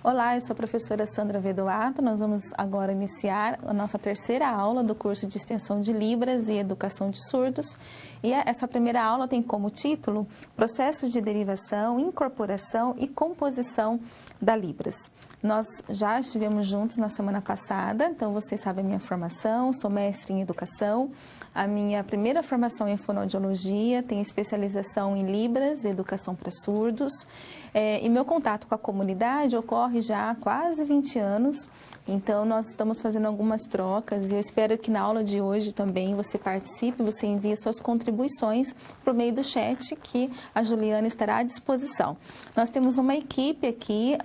Olá, eu sou a professora Sandra Vedoato. Nós vamos agora iniciar a nossa terceira aula do curso de Extensão de Libras e Educação de Surdos. E essa primeira aula tem como título Processos de Derivação, Incorporação e Composição da Libras. Nós já estivemos juntos na semana passada, então vocês sabem a minha formação, sou mestre em Educação. A minha primeira formação é em Fonoaudiologia, tenho especialização em Libras e Educação para Surdos. E meu contato com a comunidade ocorre já há quase 20 anos, então nós estamos fazendo algumas trocas e eu espero que na aula de hoje também você participe, você envie suas contribuições por meio do chat que a Juliana estará à disposição. Nós temos uma equipe aqui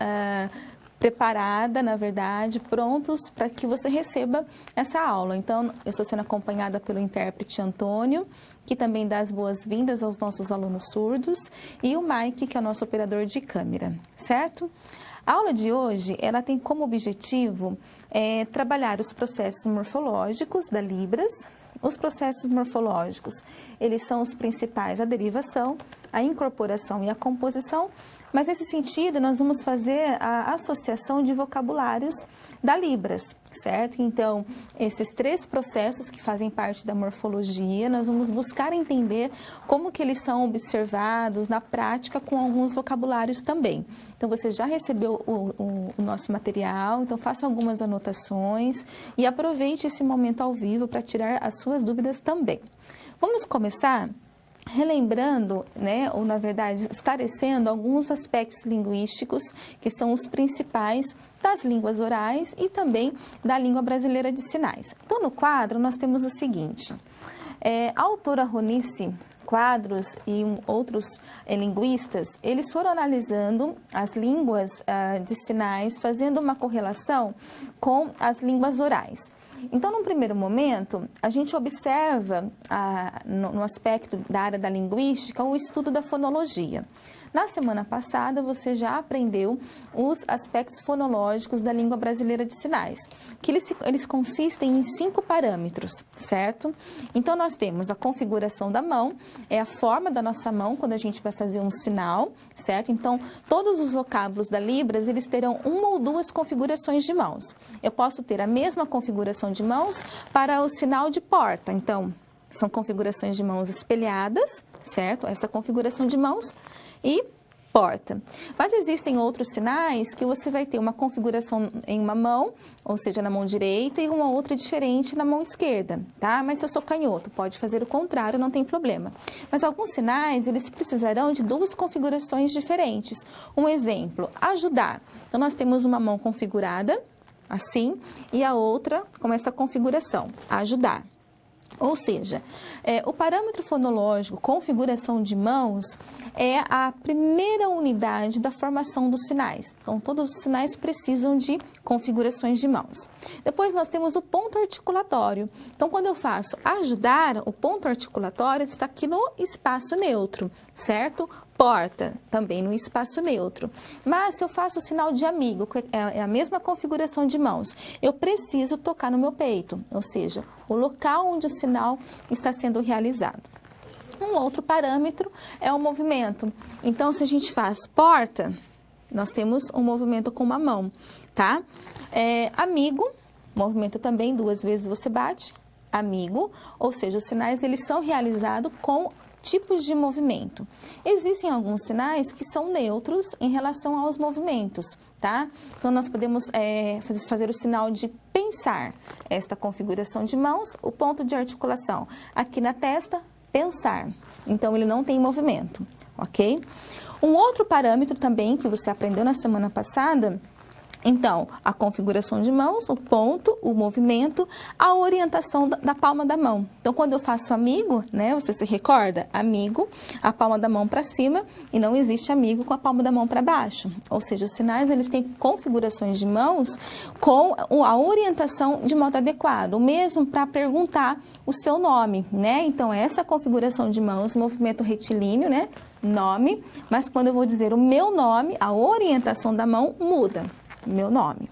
preparada, na verdade, prontos para que você receba essa aula. Então, eu estou sendo acompanhada pelo intérprete Antônio, que também dá as boas-vindas aos nossos alunos surdos, e o Mike, que é o nosso operador de câmera, certo? A aula de hoje, ela tem como objetivo trabalhar os processos morfológicos da Libras. Os processos morfológicos, eles são os principais, a derivação, a incorporação e a composição, mas nesse sentido nós vamos fazer a associação de vocabulários da Libras, certo? Então, esses três processos que fazem parte da morfologia, nós vamos buscar entender como que eles são observados na prática com alguns vocabulários também. Então, você já recebeu o nosso material, então faça algumas anotações e aproveite esse momento ao vivo para tirar as suas dúvidas também. Vamos começar relembrando, ou na verdade esclarecendo alguns aspectos linguísticos que são os principais das línguas orais e também da língua brasileira de sinais. Então, no quadro nós temos o seguinte, a autora Ronice Quadros e outros linguistas, eles foram analisando as línguas de sinais, fazendo uma correlação com as línguas orais. Então, num primeiro momento, a gente observa, no aspecto da área da linguística, o estudo da fonologia. Na semana passada, você já aprendeu os aspectos fonológicos da língua brasileira de sinais, que eles consistem em 5 parâmetros, certo? Então, nós temos a configuração da mão, é a forma da nossa mão quando a gente vai fazer um sinal, certo? Então, todos os vocábulos da Libras, eles terão uma ou duas configurações de mãos. Eu posso ter a mesma configuração de mãos para o sinal de porta, então, são configurações de mãos espelhadas, certo? Essa configuração de mãos e porta. Mas existem outros sinais que você vai ter uma configuração em uma mão, ou seja, na mão direita, e uma outra diferente na mão esquerda, tá? Mas se eu sou canhoto, pode fazer o contrário, não tem problema. Mas alguns sinais, eles precisarão de duas configurações diferentes. Um exemplo, ajudar. Então, nós temos uma mão configurada, assim, e a outra com essa configuração, ajudar. Ou seja, o parâmetro fonológico, configuração de mãos, é a primeira unidade da formação dos sinais. Então, todos os sinais precisam de configurações de mãos. Depois, nós temos o ponto articulatório. Então, quando eu faço ajudar, o ponto articulatório está aqui no espaço neutro, certo? Porta, também no espaço neutro. Mas se eu faço o sinal de amigo, que é a mesma configuração de mãos, eu preciso tocar no meu peito, ou seja, o local onde o sinal está sendo realizado. Um outro parâmetro é o movimento. Então, se a gente faz porta, nós temos um movimento com uma mão, tá? Amigo, movimento também, 2 vezes você bate, amigo, ou seja, os sinais eles são realizados com tipos de movimento. Existem alguns sinais que são neutros em relação aos movimentos, tá? Então, nós podemos fazer o sinal de pensar, esta configuração de mãos, o ponto de articulação. Aqui na testa, pensar. Então, ele não tem movimento, ok? Um outro parâmetro também que você aprendeu na semana passada, então, a configuração de mãos, o ponto, o movimento, a orientação da palma da mão. Então, quando eu faço amigo, você se recorda? Amigo, a palma da mão para cima e não existe amigo com a palma da mão para baixo. Ou seja, os sinais, eles têm configurações de mãos com a orientação de modo adequado. O mesmo para perguntar o seu nome, Então, essa configuração de mãos, movimento retilíneo, nome, mas quando eu vou dizer o meu nome, a orientação da mão muda. Meu nome,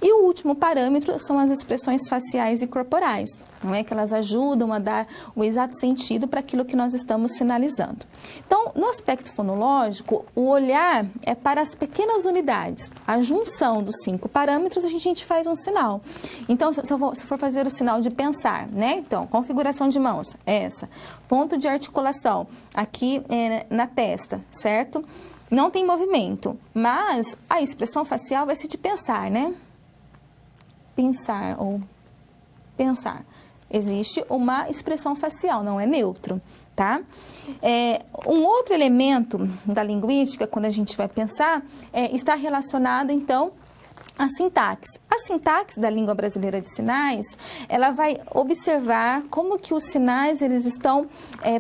E o último parâmetro são as expressões faciais e corporais, não é? Que elas ajudam a dar o exato sentido para aquilo que nós estamos sinalizando. Então, no aspecto fonológico, o olhar é para as pequenas unidades. A junção dos 5 parâmetros, a gente faz um sinal. Então, se eu for fazer o sinal de pensar, né? Então, configuração de mãos, essa. Ponto de articulação, aqui na testa, certo? Não tem movimento, mas a expressão facial vai ser de pensar, né? Pensar ou pensar. Existe uma expressão facial, não é neutro, tá? Um outro elemento da linguística, quando a gente vai pensar, está relacionado, então, à sintaxe. A sintaxe da língua brasileira de sinais, ela vai observar como que os sinais eles estão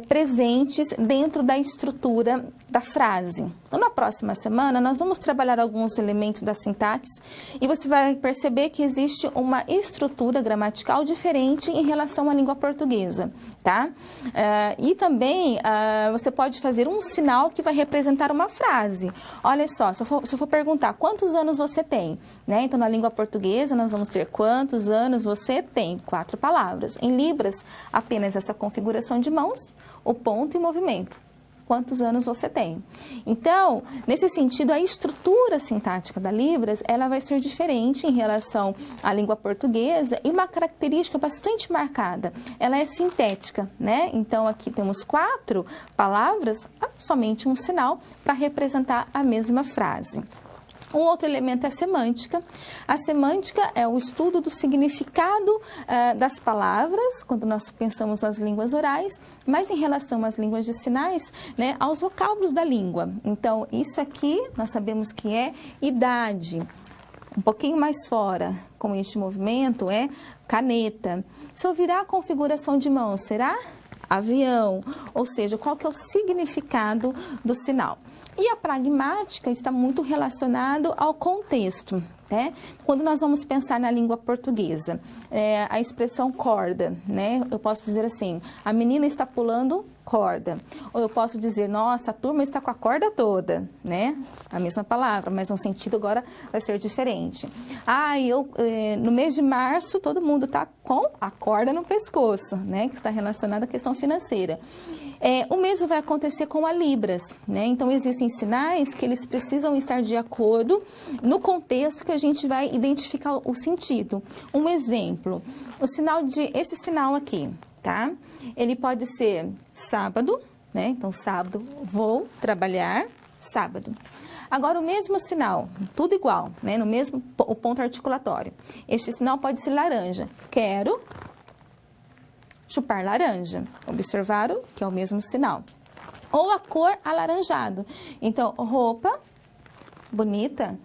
presentes dentro da estrutura da frase. Então, na próxima semana, nós vamos trabalhar alguns elementos da sintaxe e você vai perceber que existe uma estrutura gramatical diferente em relação à língua portuguesa, tá? E também você pode fazer um sinal que vai representar uma frase. Olha só, se eu for perguntar quantos anos você tem, né? Então, na língua portuguesa, nós vamos ter quantos anos você tem? 4 palavras. Em Libras, apenas essa configuração de mãos, o ponto e movimento. Quantos anos você tem? Então, nesse sentido, a estrutura sintática da Libras, ela vai ser diferente em relação à língua portuguesa e uma característica bastante marcada, ela é sintética, né? Então, aqui temos 4 palavras, somente um sinal para representar a mesma frase. Um outro elemento é a semântica. A semântica é o estudo do significado das palavras, quando nós pensamos nas línguas orais, mas em relação às línguas de sinais, né, aos vocábulos da língua. Então, isso aqui nós sabemos que é idade. Um pouquinho mais fora, com este movimento, é caneta. Se eu virar a configuração de mão, será avião? Ou seja, qual que é o significado do sinal? E a pragmática está muito relacionado ao contexto, né? Quando nós vamos pensar na língua portuguesa, a expressão corda, né? Eu posso dizer assim, a menina está pulando corda. Ou eu posso dizer, nossa, a turma está com a corda toda, né? A mesma palavra, mas no sentido agora vai ser diferente. No mês de março, todo mundo está com a corda no pescoço, né? Que está relacionada à questão financeira. O mesmo vai acontecer com a Libras, né? Então, existem sinais que eles precisam estar de acordo no contexto que a gente vai identificar o sentido. Um exemplo, esse sinal aqui, tá? Ele pode ser sábado, né? Então, sábado, vou trabalhar, sábado. Agora, o mesmo sinal, tudo igual, né? No mesmo o ponto articulatório. Este sinal pode ser laranja. Quero chupar laranja. Observaram que é o mesmo sinal. Ou a cor alaranjado. Então, roupa bonita,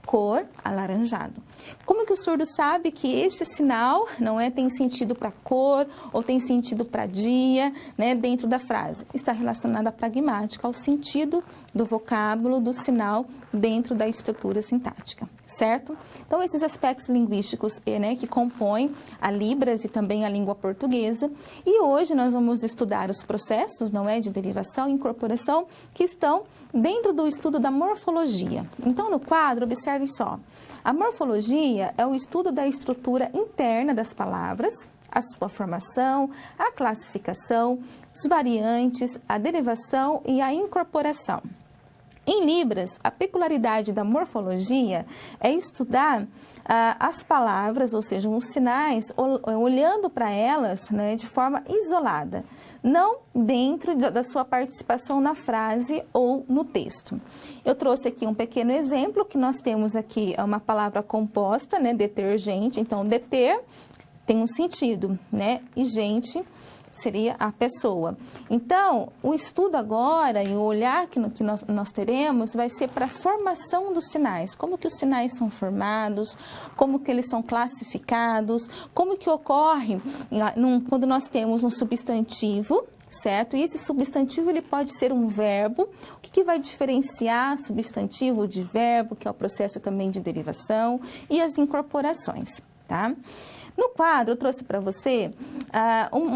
cor alaranjado. Como que o surdo sabe que este sinal tem sentido para cor ou tem sentido para dia, né, dentro da frase? Está relacionado à pragmática, ao sentido do vocábulo, do sinal dentro da estrutura sintática, certo? Então, esses aspectos linguísticos, né, que compõem a Libras e também a língua portuguesa. E hoje nós vamos estudar os processos, de derivação e incorporação que estão dentro do estudo da morfologia. Então, no quadro, observe só. A morfologia é o estudo da estrutura interna das palavras, a sua formação, a classificação, as variantes, a derivação e a incorporação. Em Libras, a peculiaridade da morfologia é estudar as palavras, ou seja, os sinais, olhando para elas, né, de forma isolada, não dentro da sua participação na frase ou no texto. Eu trouxe aqui um pequeno exemplo, que nós temos aqui uma palavra composta, né, detergente. Então, deter tem um sentido, né, e gente seria a pessoa. Então, o estudo agora e o olhar que nós teremos vai ser para a formação dos sinais. Como que os sinais são formados, como que eles são classificados, como que ocorre quando nós temos um substantivo, certo? E esse substantivo ele pode ser um verbo. O que vai diferenciar substantivo de verbo, que é o processo também de derivação, e as incorporações, tá? No quadro, eu trouxe para você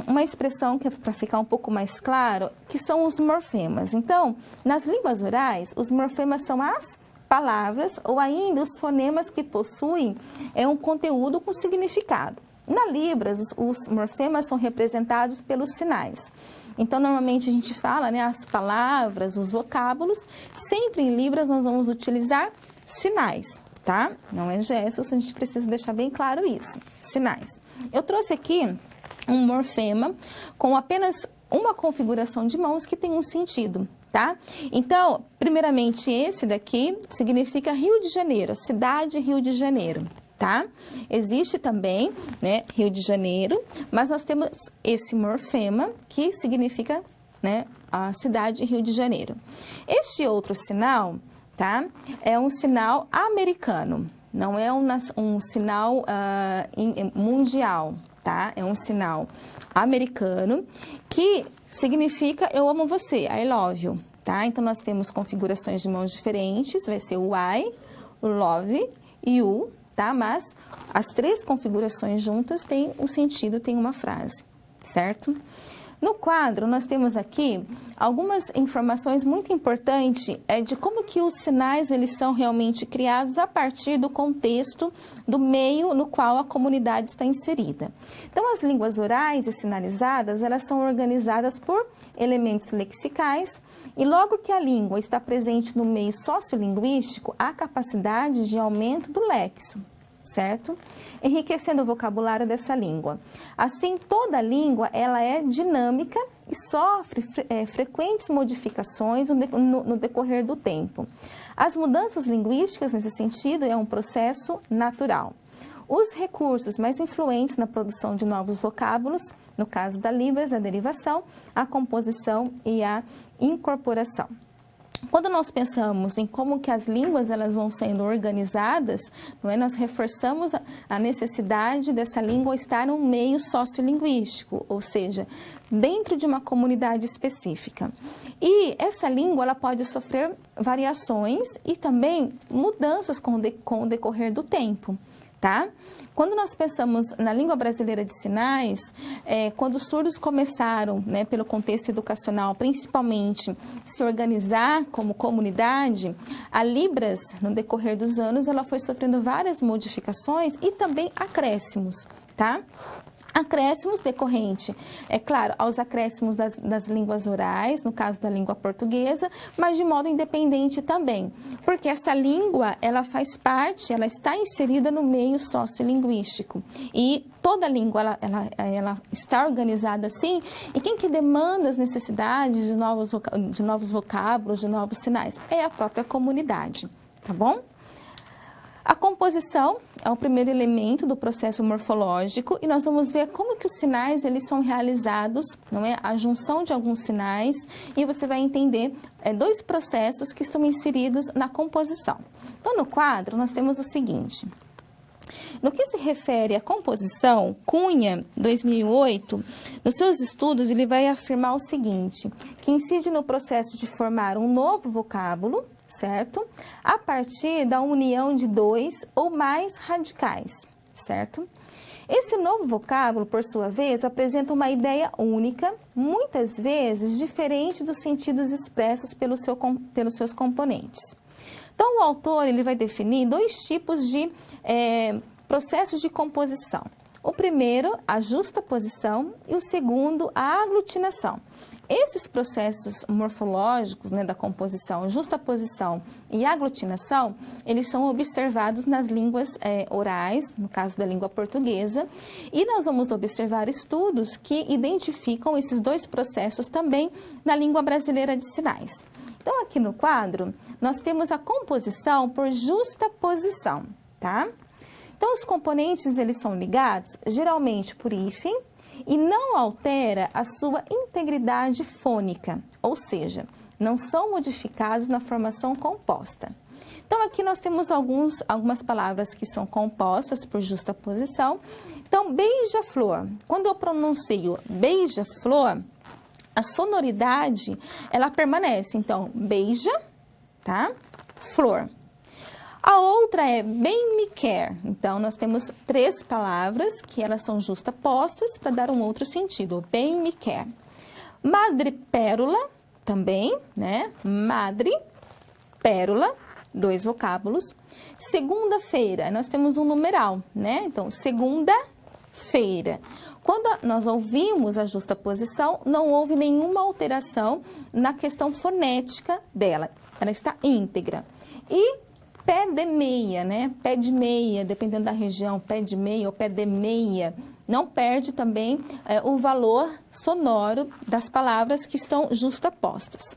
uma expressão que é para ficar um pouco mais claro, que são os morfemas. Então, nas línguas orais, os morfemas são as palavras ou ainda os fonemas que possuem um conteúdo com significado. Na Libras, os morfemas são representados pelos sinais. Então, normalmente a gente fala, né, as palavras, os vocábulos, sempre em Libras nós vamos utilizar sinais, tá? Não é gestos, a gente precisa deixar bem claro isso, sinais. Eu trouxe aqui um morfema com apenas uma configuração de mãos que tem um sentido, tá? Então, primeiramente, esse daqui significa Rio de Janeiro, cidade Rio de Janeiro, tá? Existe também, né, Rio de Janeiro, mas nós temos esse morfema que significa, né, a cidade Rio de Janeiro. Este outro sinal, tá? É um sinal americano, não é um sinal mundial, tá? É um sinal americano que significa eu amo você, I love you, tá? Então, nós temos configurações de mãos diferentes, vai ser o I, o love e o, tá? Mas as três configurações juntas têm um sentido, tem uma frase, certo? No quadro, nós temos aqui algumas informações muito importantes de como que os sinais eles são realmente criados a partir do contexto do meio no qual a comunidade está inserida. Então, as línguas orais e sinalizadas, elas são organizadas por elementos lexicais e logo que a língua está presente no meio sociolinguístico, há capacidade de aumento do lexo, certo? Enriquecendo o vocabulário dessa língua. Assim, toda língua ela é dinâmica e sofre frequentes modificações no decorrer do tempo. As mudanças linguísticas, nesse sentido, é um processo natural. Os recursos mais influentes na produção de novos vocábulos, no caso da Libras, a derivação, a composição e a incorporação. Quando nós pensamos em como que as línguas elas vão sendo organizadas, não é? Nós reforçamos a necessidade dessa língua estar num meio sociolinguístico, ou seja, dentro de uma comunidade específica. E essa língua ela pode sofrer variações e também mudanças com o decorrer do tempo. Tá? Quando nós pensamos na língua brasileira de sinais, quando os surdos começaram, né, pelo contexto educacional, principalmente, se organizar como comunidade, a Libras, no decorrer dos anos, ela foi sofrendo várias modificações e também acréscimos, tá? Acréscimos decorrente, é claro, aos acréscimos das línguas orais, no caso da língua portuguesa, mas de modo independente também, porque essa língua, ela faz parte, ela está inserida no meio sociolinguístico e toda língua, ela está organizada assim, e quem que demanda as necessidades de novos vocábulos, de novos sinais? É a própria comunidade, tá bom? A composição é o primeiro elemento do processo morfológico e nós vamos ver como que os sinais eles são realizados, não é? A junção de alguns sinais e você vai entender dois processos que estão inseridos na composição. Então, no quadro, nós temos o seguinte. No que se refere à composição, Cunha, 2008, nos seus estudos, ele vai afirmar o seguinte, que incide no processo de formar um novo vocábulo, certo? A partir da união de dois ou mais radicais, certo? Esse novo vocábulo, por sua vez, apresenta uma ideia única, muitas vezes diferente dos sentidos expressos pelos seus componentes. Então, o autor ele vai definir dois tipos de processos de composição. O primeiro, a justaposição, e o segundo, a aglutinação. Esses processos morfológicos, né, da composição, justaposição e aglutinação, eles são observados nas línguas orais, no caso da língua portuguesa, e nós vamos observar estudos que identificam esses dois processos também na língua brasileira de sinais. Então, aqui no quadro, nós temos a composição por justaposição, tá? Então, os componentes, eles são ligados, geralmente, por hífen, e não altera a sua integridade fônica, ou seja, não são modificados na formação composta. Então, aqui nós temos algumas palavras que são compostas por justaposição. Então, beija-flor. Quando eu pronuncio beija-flor, a sonoridade, ela permanece. Então, beija, tá? Flor. A outra é bem me quer. Então, nós temos três palavras que elas são justapostas para dar um outro sentido. Bem me quer. Madre pérola, também, né? Madre, pérola, 2 vocábulos. Segunda-feira, nós temos um numeral, né? Então, segunda-feira. Quando nós ouvimos a justaposição, não houve nenhuma alteração na questão fonética dela. Ela está íntegra. E pé de meia, né? Pé de meia, dependendo da região, pé de meia ou pé de meia, não perde também o valor sonoro das palavras que estão justapostas.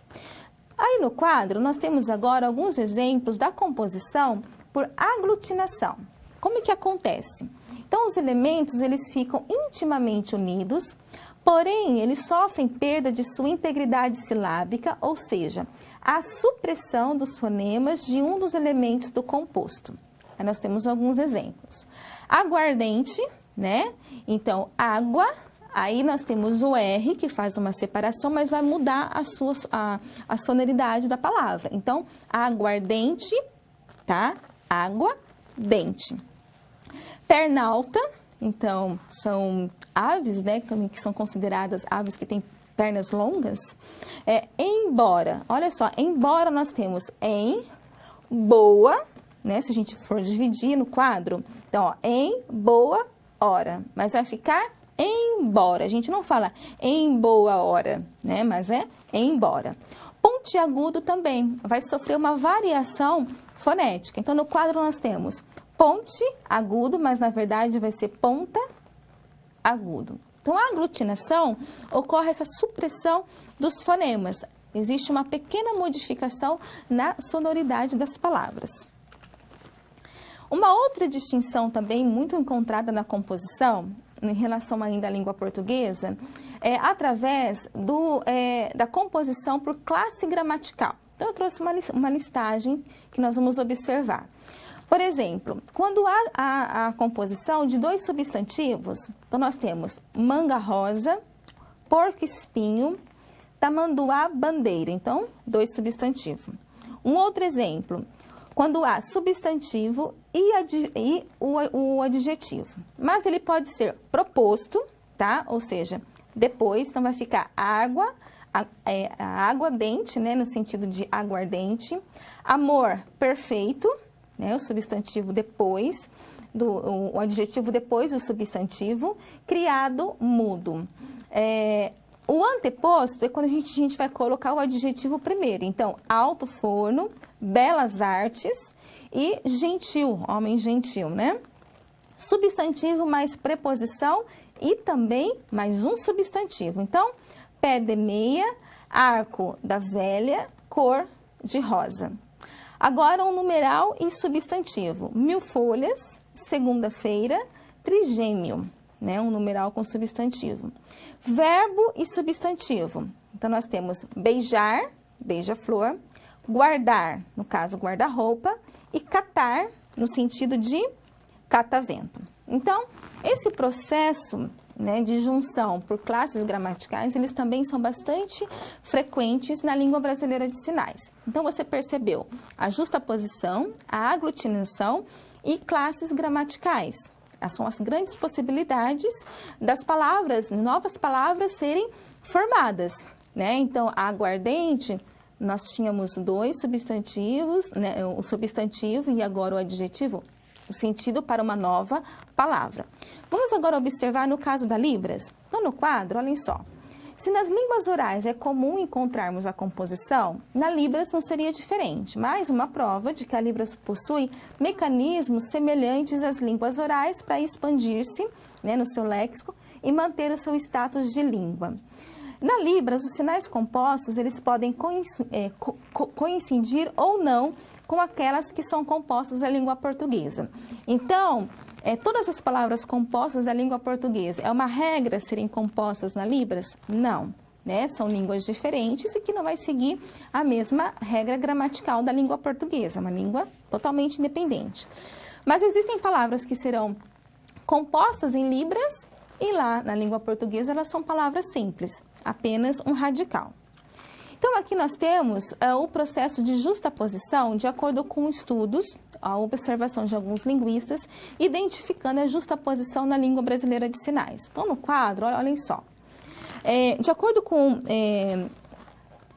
Aí no quadro, nós temos agora alguns exemplos da composição por aglutinação. Como que acontece? Então, os elementos, eles ficam intimamente unidos, porém, eles sofrem perda de sua integridade silábica, ou seja, a supressão dos fonemas de um dos elementos do composto. Aí nós temos alguns exemplos. Aguardente, né? Então, água, aí nós temos o R, que faz uma separação, mas vai mudar a sonoridade da palavra. Então, aguardente, tá? Água, dente. Pernalta, então, são aves, né, que são consideradas aves que têm pernas longas. Embora, olha só, embora nós temos em, boa, né, se a gente for dividir no quadro, então, ó, em, boa, hora, mas vai ficar embora. A gente não fala em boa hora, né, mas é embora. Pontiagudo também vai sofrer uma variação fonética. Então, no quadro nós temos ponte, agudo, mas na verdade vai ser ponta, agudo. Então, a aglutinação ocorre essa supressão dos fonemas. Existe uma pequena modificação na sonoridade das palavras. Uma outra distinção também muito encontrada na composição, em relação ainda à língua portuguesa, é através da composição por classe gramatical. Então, eu trouxe uma listagem que nós vamos observar. Por exemplo, quando há a composição de 2 substantivos, então nós temos manga rosa, porco espinho, tamanduá, bandeira. Então, 2 substantivos. Um outro exemplo, quando há substantivo e o adjetivo. Mas ele pode ser proposto, tá? Ou seja, depois, então vai ficar água, a água dente, né? No sentido de aguardente. Amor perfeito, né, o substantivo depois, o adjetivo depois do substantivo, criado, mudo. O anteposto é quando a gente vai colocar o adjetivo primeiro. Então, alto forno, belas artes e gentil, homem gentil, né? Substantivo mais preposição e também mais um substantivo. Então, pé de meia, arco da velha, cor de rosa. Agora, um numeral e substantivo. 1000 folhas, segunda-feira, trigêmeo, né? Um numeral com substantivo. Verbo e substantivo. Então, nós temos beijar, beija-flor, guardar, no caso, guarda-roupa, e catar, no sentido de catavento. Então, esse processo, né, de junção por classes gramaticais, eles também são bastante frequentes na língua brasileira de sinais. Então, você percebeu a justaposição, a aglutinação e classes gramaticais. Essas são as grandes possibilidades das palavras, novas palavras serem formadas, né? Então, aguardente, nós tínhamos 2 substantivos, né, o substantivo e agora o adjetivo, o sentido para uma nova palavra. Vamos agora observar no caso da Libras. Então, no quadro, olhem só. Se nas línguas orais é comum encontrarmos a composição, na Libras não seria diferente. Mais uma prova de que a Libras possui mecanismos semelhantes às línguas orais para expandir-se, né, no seu léxico e manter o seu status de língua. Na Libras, os sinais compostos, eles podem coincidir ou não com aquelas que são compostas da língua portuguesa. Então, todas as palavras compostas da língua portuguesa, é uma regra serem compostas na Libras? Não, né? São línguas diferentes e que não vai seguir a mesma regra gramatical da língua portuguesa, uma língua totalmente independente. Mas existem palavras que serão compostas em Libras e lá na língua portuguesa elas são palavras simples, apenas um radical. Então, aqui nós temos o processo de justaposição de acordo com estudos, a observação de alguns linguistas, identificando a justaposição na língua brasileira de sinais. Então, no quadro, olhem só. De acordo com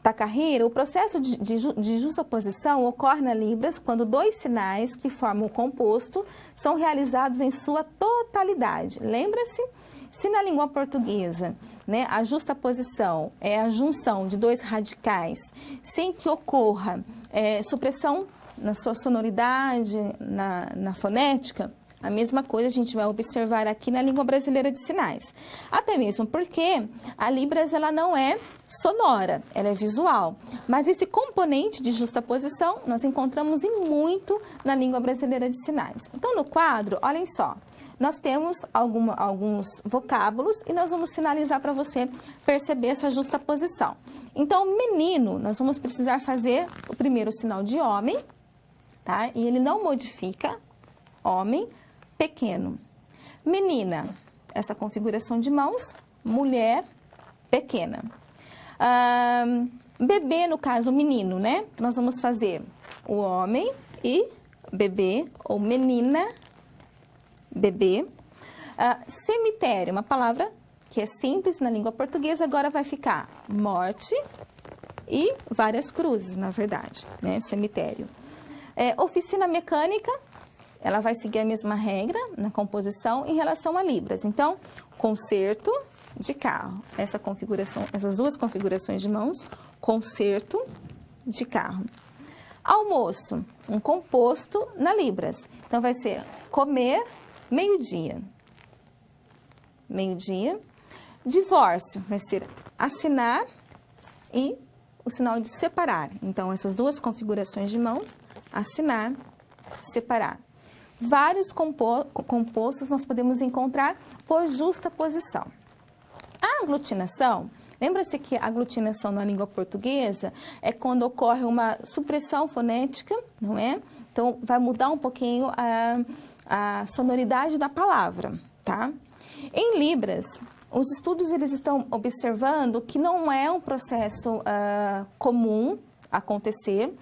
da carreira, o processo de justaposição ocorre na Libras quando dois sinais que formam o composto são realizados em sua totalidade. Lembra-se? Se na língua portuguesa, né, a justaposição é a junção de dois radicais sem que ocorra supressão na sua sonoridade, na fonética, a mesma coisa a gente vai observar aqui na língua brasileira de sinais. Até mesmo porque a Libras ela não é sonora, ela é visual. Mas esse componente de justaposição nós encontramos muito na língua brasileira de sinais. Então, no quadro, olhem só, nós temos alguns vocábulos e nós vamos sinalizar para você perceber essa justaposição. Então, menino, nós vamos precisar fazer o primeiro sinal de homem, tá? E ele não modifica homem, pequeno. Menina, essa configuração de mãos, mulher, pequena. Bebê, no caso, menino, né? Nós vamos fazer o homem e bebê, ou menina, bebê. Cemitério, uma palavra que é simples na língua portuguesa, agora vai ficar morte e várias cruzes, na verdade, né? Cemitério. Oficina mecânica, ela vai seguir a mesma regra na composição em relação a Libras. Então, concerto de carro. Essas duas configurações de mãos, concerto de carro. Almoço, um composto na Libras. Então, vai ser comer, meio-dia. Meio-dia. Divórcio, vai ser assinar e o sinal de separar. Então, essas duas configurações de mãos, assinar, separar. Vários compostos nós podemos encontrar por justaposição. A aglutinação, lembra-se que a aglutinação na língua portuguesa é quando ocorre uma supressão fonética, não é? Então, vai mudar um pouquinho a sonoridade da palavra, tá? Em Libras, os estudos eles estão observando que não é um processo comum acontecer,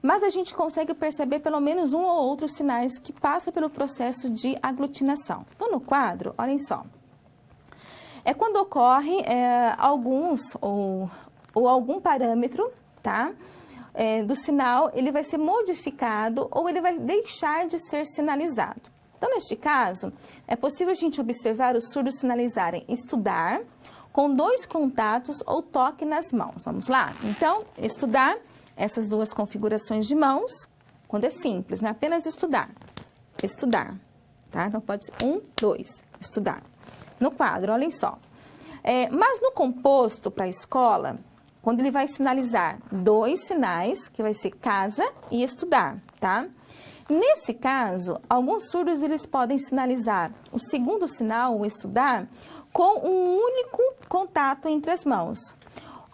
mas a gente consegue perceber pelo menos um ou outro sinais que passa pelo processo de aglutinação. Então, no quadro, olhem só. É quando ocorre alguns ou algum parâmetro, tá? Do sinal, ele vai ser modificado ou ele vai deixar de ser sinalizado. Então, neste caso, é possível a gente observar os surdos sinalizarem estudar com dois contatos ou toque nas mãos. Vamos lá? Então, estudar. Essas duas configurações de mãos, quando é simples, né? Apenas estudar. Estudar, tá? Então, pode ser 1, 2, estudar. No quadro, olhem só. Mas no composto para a escola, quando ele vai sinalizar dois sinais, que vai ser casa e estudar, tá? Nesse caso, alguns surdos, eles podem sinalizar o segundo sinal, o estudar, com um único contato entre as mãos.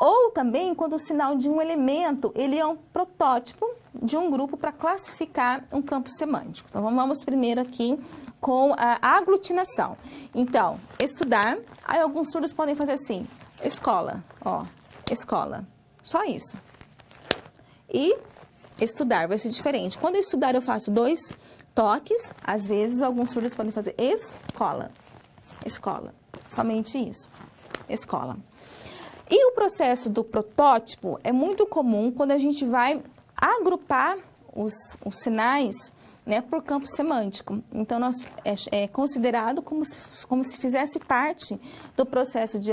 Ou também quando o sinal de um elemento, ele é um protótipo de um grupo para classificar um campo semântico. Então, vamos primeiro aqui com a aglutinação. Então, estudar, aí alguns surdos podem fazer assim, escola, ó, escola, só isso. E estudar vai ser diferente. Quando eu estudar, eu faço dois toques, às vezes alguns surdos podem fazer escola, escola, somente isso, escola. E o processo do protótipo é muito comum quando a gente vai agrupar os sinais, né, por campo semântico. Então, é considerado como se fizesse parte do processo de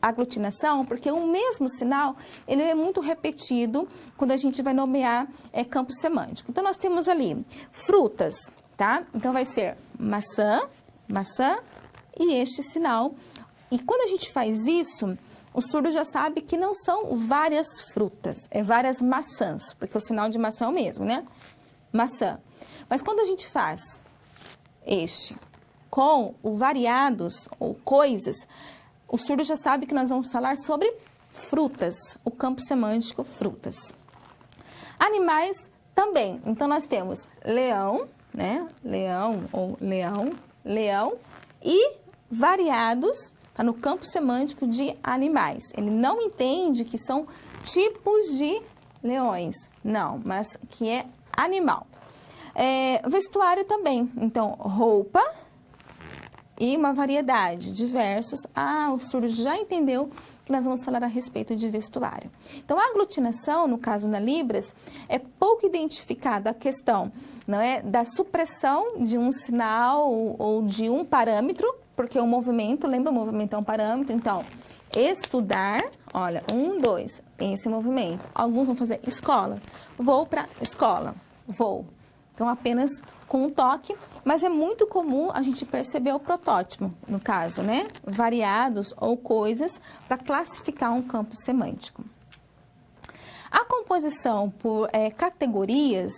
aglutinação, porque o mesmo sinal ele é muito repetido quando a gente vai nomear campo semântico. Então, nós temos ali frutas, tá? Então, vai ser maçã, maçã e este sinal. E quando a gente faz isso, o surdo já sabe que não são várias frutas, é várias maçãs, porque o sinal de maçã é o mesmo, né? Maçã. Mas quando a gente faz este com o variados ou coisas, o surdo já sabe que nós vamos falar sobre frutas, o campo semântico frutas. Animais também. Então, nós temos leão, né? Leão ou leão, leão e variados. Está no campo semântico de animais. Ele não entende que são tipos de leões, não, mas que é animal. Vestuário também. Então, roupa e uma variedade, diversos. O surdo já entendeu que nós vamos falar a respeito de vestuário. Então, a aglutinação, no caso da Libras, é pouco identificada a questão, não é, da supressão de um sinal ou de um parâmetro, porque o movimento, lembra, o movimento é um parâmetro, então, estudar, olha, 1, 2, tem esse movimento. Alguns vão fazer escola, vou para escola, vou. Então, apenas com um toque, mas é muito comum a gente perceber o protótipo, no caso, né? Variados ou coisas para classificar um campo semântico. A composição por categorias,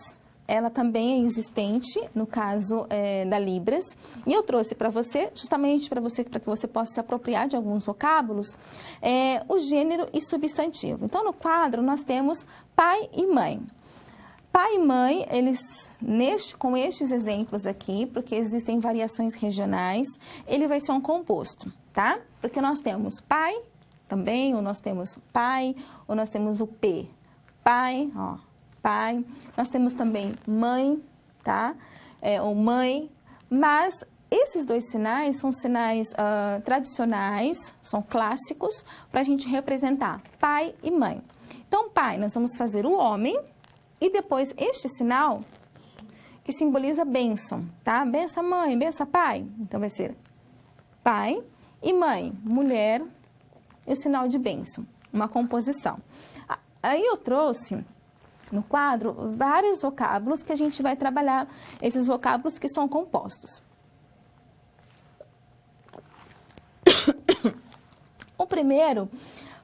ela também é existente no caso da Libras, e eu trouxe para você, justamente para que você possa se apropriar de alguns vocábulos, o gênero e substantivo. Então, no quadro, nós temos pai e mãe. Pai e mãe, com estes exemplos aqui, porque existem variações regionais, ele vai ser um composto, tá? Porque nós temos pai também, ou nós temos pai, ou nós temos o P. Pai, ó, pai. Nós temos também mãe, tá? Ou mãe. Mas esses dois sinais são sinais tradicionais, são clássicos, para a gente representar pai e mãe. Então, pai, nós vamos fazer o homem. E depois, este sinal, que simboliza bênção, tá? Benção mãe, benção pai. Então, vai ser pai e mãe, mulher, e o sinal de bênção, uma composição. Aí eu trouxe no quadro vários vocábulos que a gente vai trabalhar, esses vocábulos que são compostos. O primeiro,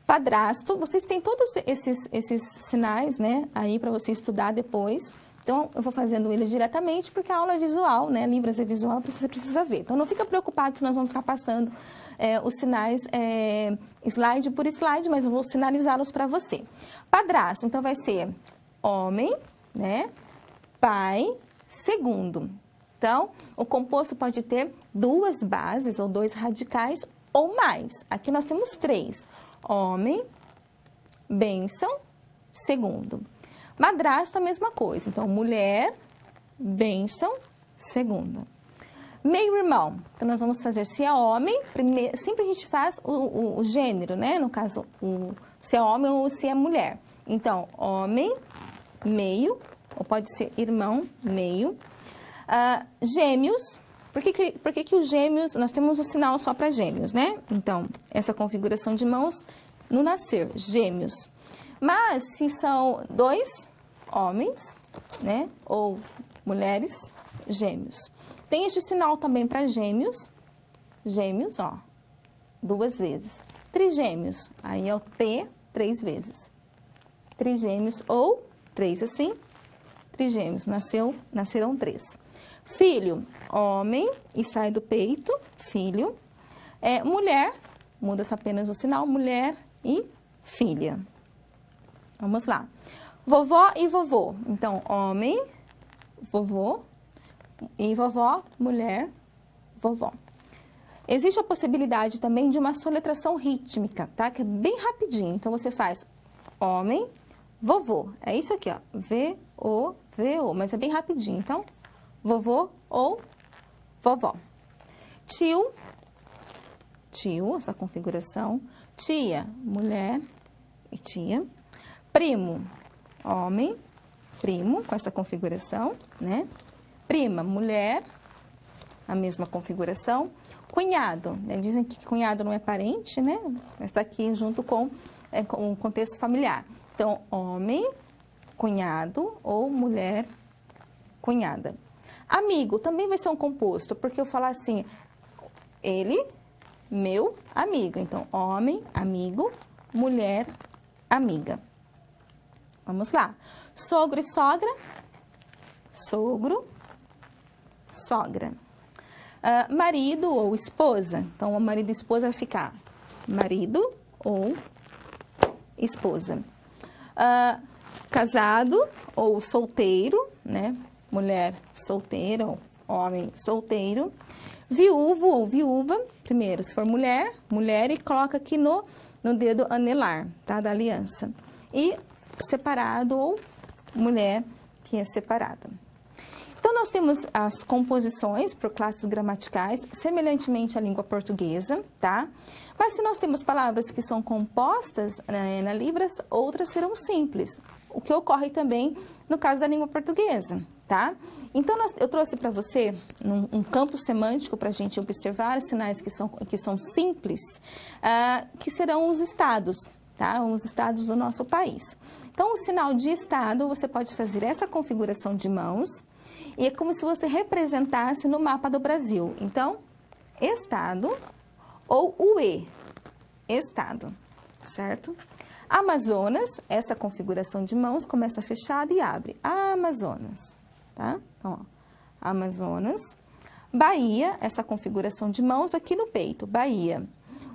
padrasto, vocês têm todos esses sinais, né, aí para você estudar depois. Então, eu vou fazendo eles diretamente porque a aula é visual, né, Libras é visual, você precisa ver. Então, não fica preocupado se nós vamos ficar passando os sinais slide por slide, mas eu vou sinalizá-los para você. Padrasto, então vai ser homem, né, pai, segundo. Então, o composto pode ter duas bases ou dois radicais ou mais. Aqui nós temos 3. Homem, bênção, segundo. Madrasto, a mesma coisa. Então, mulher, bênção, segunda. Meio-irmão. Então, nós vamos fazer se é homem, primeiro, sempre a gente faz o gênero, né? No caso, se é homem ou se é mulher. Então, homem, meio, ou pode ser irmão, meio. Gêmeos. Por que os gêmeos, nós temos um sinal só para gêmeos, né? Então, essa configuração de mãos no nascer, gêmeos. Mas, se são 2 homens, né? Ou mulheres, gêmeos. Tem este sinal também para gêmeos, ó, 2 vezes. Trigêmeos, aí é o T 3 vezes. Trigêmeos ou 3 assim, trigêmeos, nasceram 3. Filho, homem, e sai do peito, filho. Mulher, muda-se apenas o sinal, mulher e filha. Vamos lá. Vovó e vovô. Então, homem, vovô, e vovó, mulher, vovó. Existe a possibilidade também de uma soletração rítmica, tá? Que é bem rapidinho. Então, você faz homem, vovô. É isso aqui, ó. V-O-V-O. Mas é bem rapidinho. Então, vovô ou vovó. Tio, essa configuração. Tia, mulher e tia. Primo, homem, primo, com essa configuração, né? Prima, mulher, a mesma configuração. Cunhado, né? Dizem que cunhado não é parente, né? Mas está aqui junto com o contexto familiar. Então, homem, cunhado ou mulher, cunhada. Amigo, também vai ser um composto, porque eu falar assim, ele, meu amigo. Então, homem, amigo, mulher, amiga. Vamos lá. Sogro e sogra, sogro, sogra. Marido ou esposa. Então, o marido e esposa vai ficar marido ou esposa. Casado ou solteiro, né? Mulher solteira ou homem solteiro. Viúvo ou viúva, primeiro, se for mulher, mulher, e coloca aqui no dedo anelar, tá? Da aliança. E separado ou mulher que é separada. Então, nós temos as composições por classes gramaticais, semelhantemente à língua portuguesa, tá? Mas se nós temos palavras que são compostas na Libras, outras serão simples, o que ocorre também no caso da língua portuguesa, tá? Então, eu trouxe para você um campo semântico para a gente observar os sinais que são simples, que serão os estados, tá? Os estados do nosso país. Então, o sinal de estado, você pode fazer essa configuração de mãos, e é como se você representasse no mapa do Brasil. Então, estado ou o E, estado, certo? Amazonas, essa configuração de mãos começa fechada e abre. Amazonas, tá? Então, ó, Amazonas. Bahia, essa configuração de mãos aqui no peito, Bahia.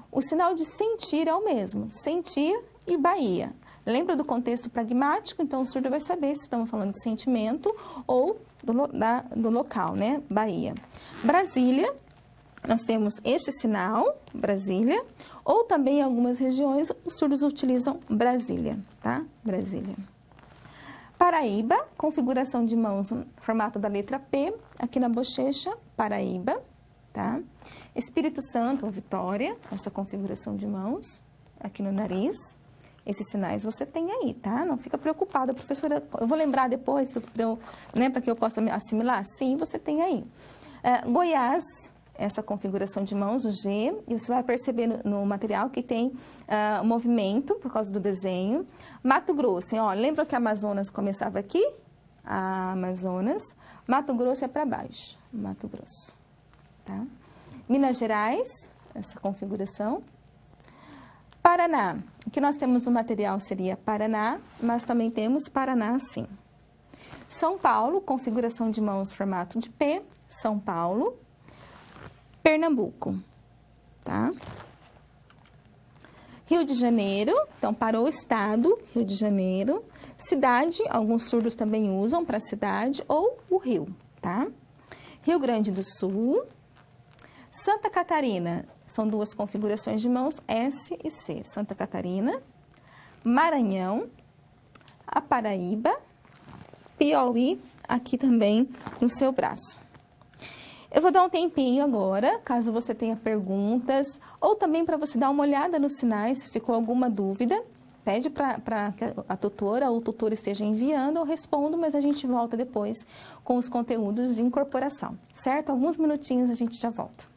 O sinal de sentir é o mesmo, sentir e Bahia. Lembra do contexto pragmático? Então, o surdo vai saber se estamos falando de sentimento ou do local, né? Bahia. Brasília, nós temos este sinal, Brasília, ou também em algumas regiões os surdos utilizam Brasília, tá? Brasília. Paraíba, configuração de mãos no formato da letra P, aqui na bochecha, Paraíba, tá? Espírito Santo, Vitória, essa configuração de mãos, aqui no nariz. Esses sinais você tem aí, tá? Não fica preocupada, professora. Eu vou lembrar depois, para que eu possa assimilar? Sim, você tem aí. Goiás, essa configuração de mãos, o G, e você vai perceber no material que tem movimento por causa do desenho. Mato Grosso, ó, lembra que Amazonas começava aqui? Amazonas. Mato Grosso é para baixo, Mato Grosso, tá? Minas Gerais, essa configuração. Paraná, o que nós temos no material seria Paraná, mas também temos Paraná, sim. São Paulo, configuração de mãos, formato de P, São Paulo. Pernambuco, tá? Rio de Janeiro, então para o estado, Rio de Janeiro. Cidade, alguns surdos também usam para cidade ou o Rio, tá? Rio Grande do Sul. Santa Catarina, são duas configurações de mãos, S e C. Santa Catarina, Maranhão, a Paraíba, Piauí, aqui também no seu braço. Eu vou dar um tempinho agora, caso você tenha perguntas, ou também para você dar uma olhada nos sinais, se ficou alguma dúvida, pede para que a tutora ou o tutor esteja enviando, eu respondo, mas a gente volta depois com os conteúdos de incorporação, certo? Alguns minutinhos a gente já volta.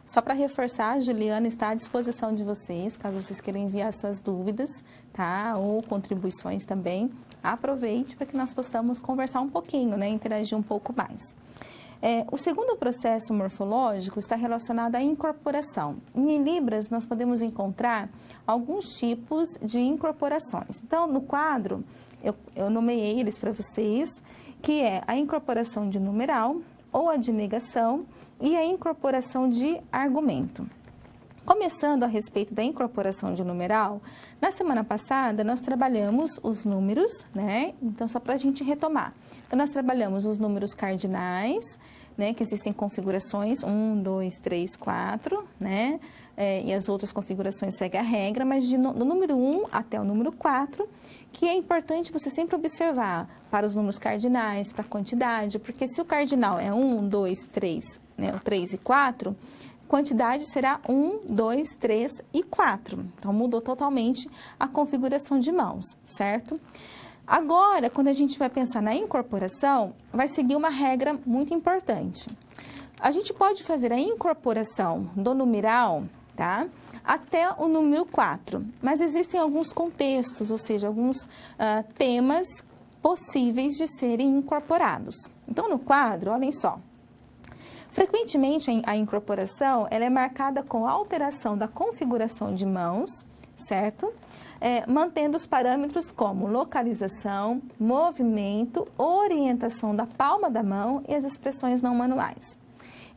Só para reforçar, a Juliana está à disposição de vocês, caso vocês queiram enviar suas dúvidas, tá? Ou contribuições também. Aproveite para que nós possamos conversar um pouquinho, né? Interagir um pouco mais. O segundo processo morfológico está relacionado à incorporação. Em Libras, nós podemos encontrar alguns tipos de incorporações. Então, no quadro, eu nomeei eles para vocês, que é a incorporação de numeral, ou a de negação, e a incorporação de argumento. Começando a respeito da incorporação de numeral, na semana passada nós trabalhamos os números, né? Então, só para a gente retomar. Então, nós trabalhamos os números cardinais, né? Que existem configurações 1, 2, 3, 4, né? E as outras configurações seguem a regra, mas do número 1 até o número 4, que é importante você sempre observar para os números cardinais, para a quantidade, porque se o cardinal é 1, 2, 3, né? O 3 e 4, quantidade será 1, 2, 3 e 4. Então, mudou totalmente a configuração de mãos, certo? Agora, quando a gente vai pensar na incorporação, vai seguir uma regra muito importante. A gente pode fazer a incorporação do numeral, tá? Até o número 4, mas existem alguns contextos, ou seja, alguns temas possíveis de serem incorporados. Então, no quadro, olhem só. Frequentemente, a incorporação ela é marcada com a alteração da configuração de mãos, certo? Mantendo os parâmetros como localização, movimento, orientação da palma da mão e as expressões não manuais.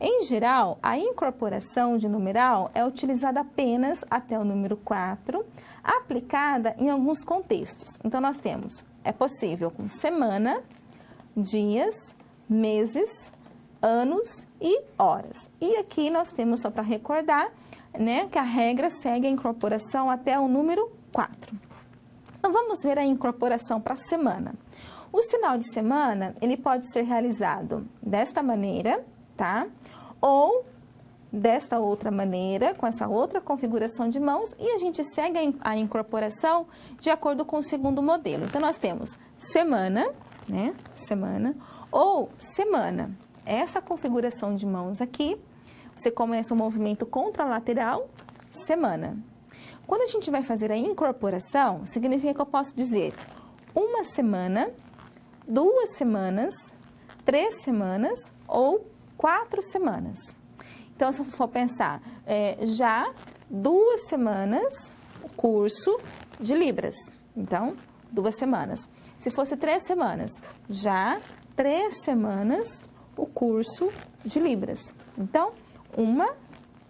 Em geral, a incorporação de numeral é utilizada apenas até o número 4, aplicada em alguns contextos. Então, nós temos, é possível com semana, dias, meses, anos e horas. E aqui nós temos, só para recordar, né, que a regra segue a incorporação até o número 4. Então, vamos ver a incorporação para a semana. O sinal de semana, ele pode ser realizado desta maneira, tá? Ou desta outra maneira, com essa outra configuração de mãos, e a gente segue a incorporação de acordo com o segundo modelo. Então, nós temos semana, né? Semana, ou semana. Essa configuração de mãos aqui, você começa o movimento contralateral, semana. Quando a gente vai fazer a incorporação, significa que eu posso dizer uma semana, 2 semanas, 3 semanas ou 4 semanas. Então, se eu for pensar, já 2 semanas, o curso de Libras. Então, 2 semanas. Se fosse 3 semanas, já 3 semanas, o curso de Libras. Então, 1,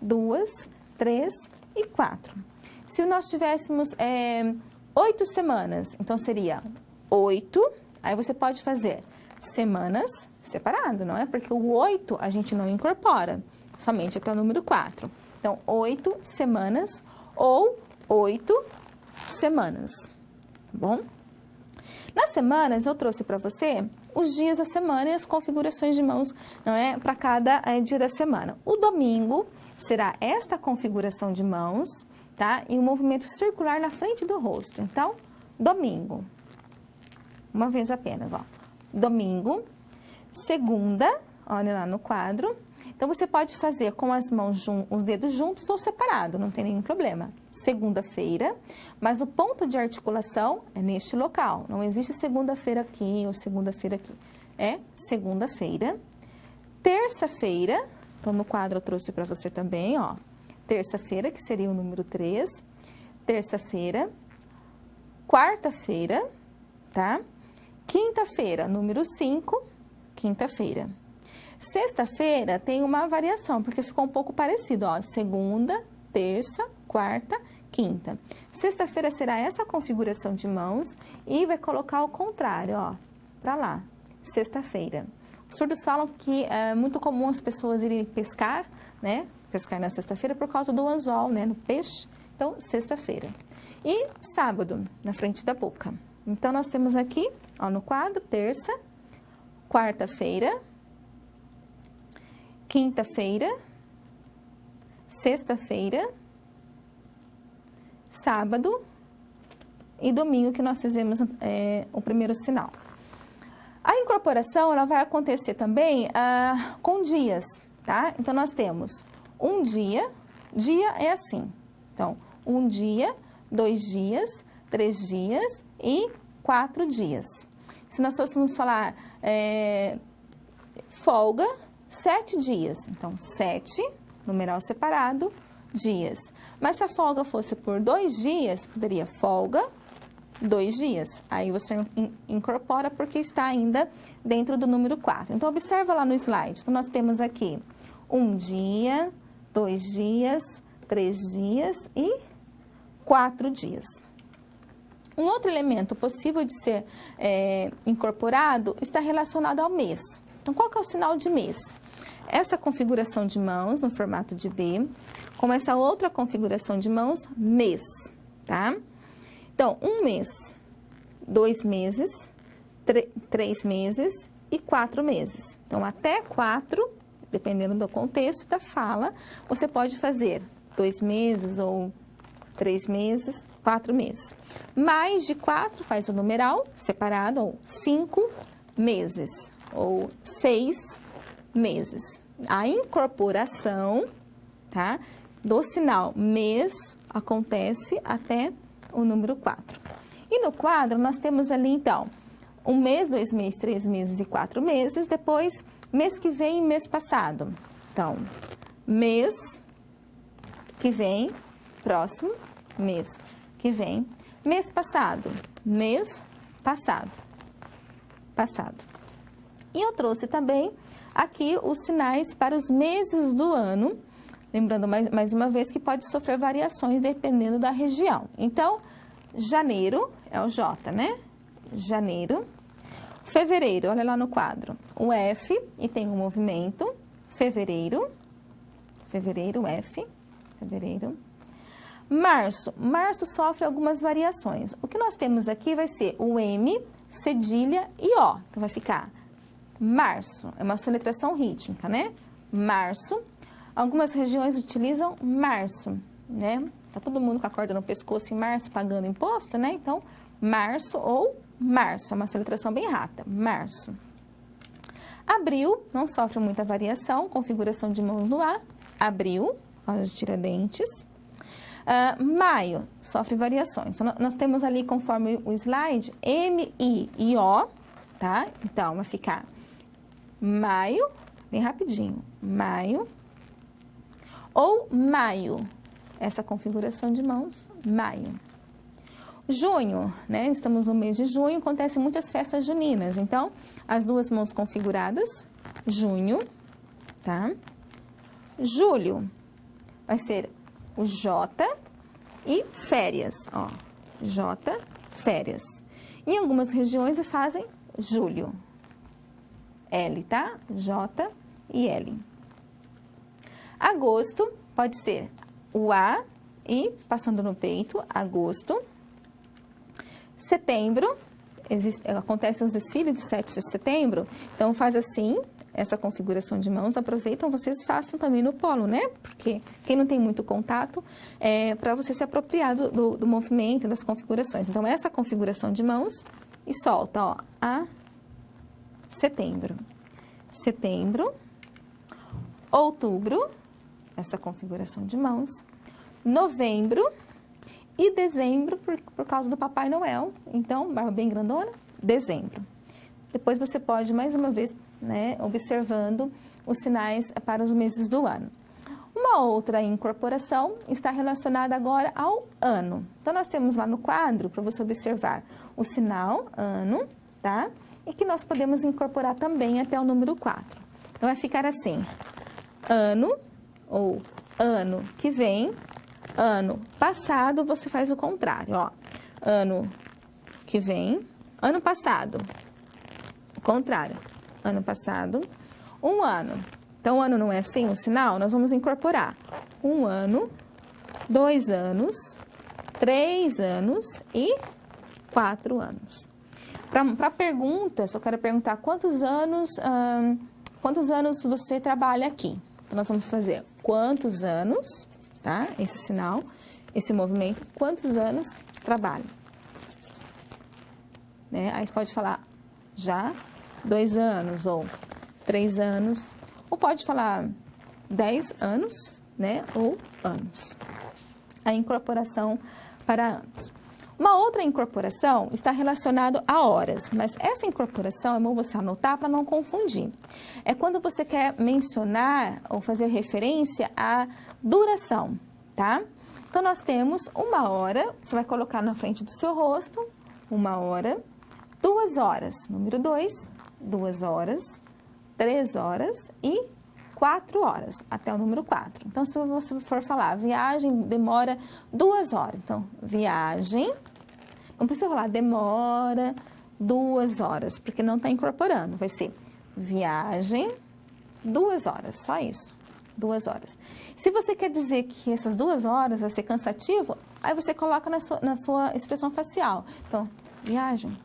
2, 3 e 4. Se nós tivéssemos 8 semanas, então seria 8, aí você pode fazer semanas separado, não é? Porque o 8 a gente não incorpora, somente até o número 4. Então, 8 semanas ou 8 semanas, tá bom? Nas semanas, eu trouxe para você os dias da semana e as configurações de mãos, não é, para cada dia da semana. O domingo será esta configuração de mãos, tá? E um movimento circular na frente do rosto. Então, domingo. Uma vez apenas, ó. Domingo. Segunda, olha lá no quadro. Então, você pode fazer com as mãos, os dedos juntos ou separado, não tem nenhum problema. Segunda-feira, mas o ponto de articulação é neste local. Não existe segunda-feira aqui ou segunda-feira aqui. É segunda-feira. Terça-feira, então no quadro eu trouxe para você também, ó. Terça-feira, que seria o número 3. Terça-feira. Quarta-feira, tá? Quinta-feira, número 5. Quinta-feira. Sexta-feira tem uma variação, porque ficou um pouco parecido, ó. Segunda, terça, quarta, quinta. Sexta-feira será essa configuração de mãos e vai colocar ao contrário, ó, para lá. Sexta-feira. Os surdos falam que é muito comum as pessoas irem pescar, né? Pescar na sexta-feira por causa do anzol, né? No peixe. Então, sexta-feira. E sábado, na frente da boca. Então, nós temos aqui, ó, no quadro, terça, quarta-feira, quinta-feira, sexta-feira, sábado e domingo, que nós fizemos o primeiro sinal. A incorporação ela vai acontecer também com dias, tá? Então, nós temos um dia é assim. Então, um dia, 2 dias, 3 dias e 4 dias. Se nós fôssemos falar folga, 7 dias. Então, 7, numeral separado, dias. Mas se a folga fosse por 2 dias, poderia folga, 2 dias. Aí você incorpora porque está ainda dentro do número 4. Então, observa lá no slide. Então, nós temos aqui um dia, 2 dias, 3 dias e 4 dias. Um outro elemento possível de ser incorporado está relacionado ao mês. Então, qual que é o sinal de mês? Essa configuração de mãos no formato de D, como essa outra configuração de mãos, mês, tá? Então, um mês, 2 meses, 3 meses e 4 meses. Então, até 4, dependendo do contexto da fala, você pode fazer 2 meses ou 3 meses, 4 meses. Mais de 4 faz o numeral separado, ou 5 meses, ou 6 meses. A incorporação, tá, do sinal mês acontece até o número 4. E no quadro, nós temos ali, então, 1 mês, 2 meses, 3 meses e 4 meses. Depois, mês que vem e mês passado. Então, mês que vem, próximo, mês que vem. Mês passado, mês passado, passado. E eu trouxe também aqui os sinais para os meses do ano. Lembrando mais uma vez que pode sofrer variações dependendo da região. Então, janeiro é o J, né? Janeiro. Fevereiro, olha lá no quadro. O F e tem um movimento. Fevereiro. Fevereiro, F. Fevereiro. Março. Março sofre algumas variações. O que nós temos aqui vai ser o M, cedilha e O. Então, vai ficar março. É uma soletração rítmica, né? Março. Algumas regiões utilizam março, né? Tá todo mundo com a corda no pescoço em março pagando imposto, né? Então, março ou março. É uma soletração bem rápida. Março. Abril não sofre muita variação. Configuração de mãos no A. Abril, rosa de Tiradentes. Maio sofre variações. Então, nós temos ali, conforme o slide, M, I e O, tá? Então, vai ficar maio, bem rapidinho, maio, ou maio, essa configuração de mãos, maio. Junho, né? Estamos no mês de junho, acontecem muitas festas juninas. Então, as duas mãos configuradas, junho, tá? Julho, vai ser o J e férias, ó, J, férias. Em algumas regiões fazem julho, L, tá? J e L. Agosto pode ser o A e passando no peito, agosto. Setembro, acontecem os desfiles de 7 de setembro, então faz assim, essa configuração de mãos, aproveitam, vocês façam também no polo, né? Porque quem não tem muito contato, para você se apropriar do movimento, das configurações. Então, essa configuração de mãos e solta, ó, a setembro. Setembro, outubro, essa configuração de mãos, novembro e dezembro, por causa do Papai Noel. Então, barba bem grandona, dezembro. Depois você pode, mais uma vez, né, observando os sinais para os meses do ano. Uma outra incorporação está relacionada agora ao ano. Então, nós temos lá no quadro, para você observar, o sinal ano, tá? E que nós podemos incorporar também até o número 4. Então, vai ficar assim, ano, ou ano que vem, ano passado, você faz o contrário, ó. Ano que vem, ano passado, o contrário, ano passado, um ano. Então, o ano não é assim o sinal? Nós vamos incorporar 1 ano, 2 anos, 3 anos e 4 anos. Para perguntas, eu quero perguntar quantos anos você trabalha aqui? Então, nós vamos fazer quantos anos, tá? Esse sinal, esse movimento, quantos anos trabalha? Né? Aí você pode falar já 2 anos ou 3 anos, ou pode falar 10 anos, né, ou anos. A incorporação para anos. Uma outra incorporação está relacionada a horas, mas essa incorporação é bom você anotar para não confundir. É quando você quer mencionar ou fazer referência à duração, tá? Então, nós temos 1 hora, você vai colocar na frente do seu rosto, 1 hora, 2 horas, número 2, 2 horas, 3 horas e 4 horas, até o número 4. Então, se você for falar, viagem demora 2 horas. Então, viagem, não precisa falar demora 2 horas, porque não está incorporando. Vai ser viagem, 2 horas, só isso. 2 horas. Se você quer dizer que essas 2 horas vai ser cansativo, aí você coloca na sua expressão facial. Então, viagem,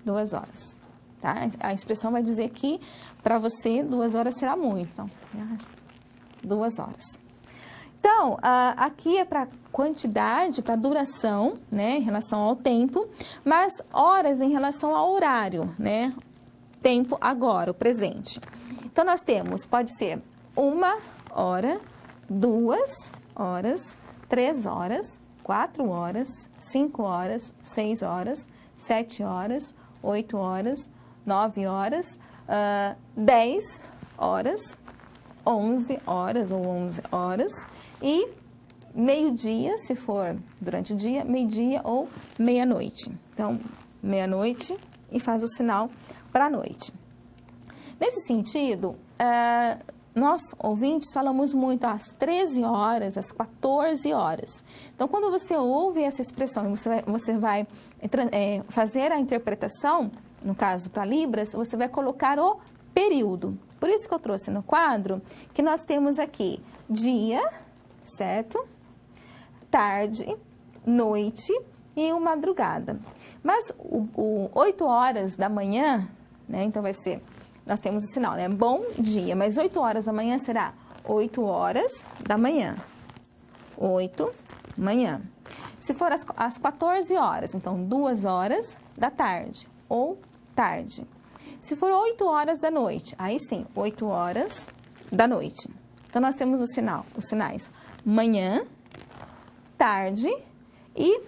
2 horas. Tá? A expressão vai dizer que para você 2 horas será muito. Então, viagem, 2 horas. Então, aqui é para quantidade, para duração, né, em relação ao tempo, mas horas em relação ao horário, né? Tempo agora, o presente. Então, nós temos, pode ser 1 hora, 2 horas, 3 horas, 4 horas, 5 horas, 6 horas, 7 horas, 8 horas, 9 horas, 10 horas, 11 horas ou 11 horas e meio-dia, se for durante o dia, meio-dia ou meia-noite. Então, meia-noite e faz o sinal para a noite. Nesse sentido, nós, ouvintes, falamos muito às 13 horas, às 14 horas. Então, quando você ouve essa expressão e você vai fazer a interpretação, no caso para Libras, você vai colocar o período. Por isso que eu trouxe no quadro que nós temos aqui dia, certo? Tarde, noite e uma madrugada. Mas o 8 horas da manhã, né? Então vai ser, nós temos o sinal, né? Bom dia, mas 8 horas da manhã será 8 horas da manhã. 8 manhã. Se for às 14 horas, então 2 horas da tarde ou tarde. Se for 8 horas da noite, aí sim, 8 horas da noite. Então, nós temos os sinais manhã, tarde e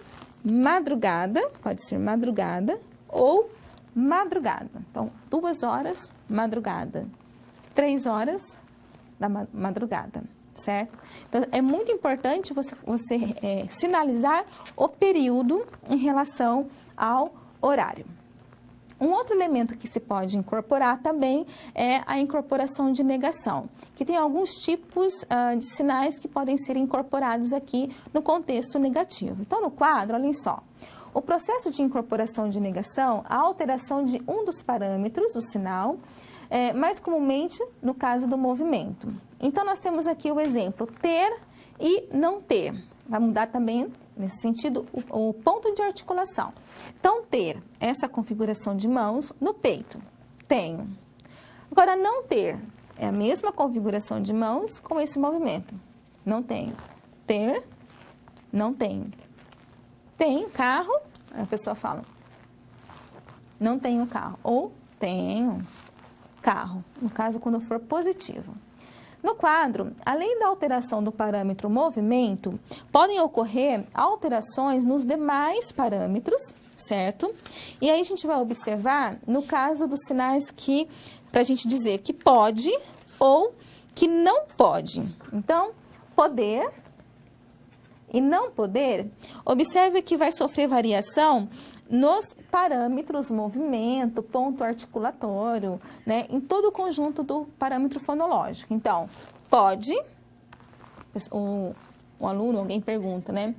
madrugada, pode ser madrugada ou madrugada. Então, 2 horas, madrugada. 3 horas da madrugada, certo? Então, é muito importante você sinalizar o período em relação ao horário. Um outro elemento que se pode incorporar também é a incorporação de negação, que tem alguns tipos de sinais que podem ser incorporados aqui no contexto negativo. Então, no quadro, olhem só, o processo de incorporação de negação, a alteração de um dos parâmetros do sinal, mais comumente no caso do movimento. Então, nós temos aqui o exemplo ter e não ter. Vai mudar também, nesse sentido, o ponto de articulação. Então, ter essa configuração de mãos no peito. Tenho. Agora, não ter é a mesma configuração de mãos com esse movimento. Não tenho. Ter, não tenho. Tem carro, a pessoa fala, não tenho carro. Ou tenho carro, no caso, quando for positivo. No quadro, além da alteração do parâmetro movimento, podem ocorrer alterações nos demais parâmetros, certo? E aí a gente vai observar no caso dos sinais que, para a gente dizer que pode ou que não pode. Então, poder e não poder, observe que vai sofrer variação nos parâmetros movimento, ponto articulatório, né, em todo o conjunto do parâmetro fonológico. Então, pode, um aluno, alguém pergunta, né,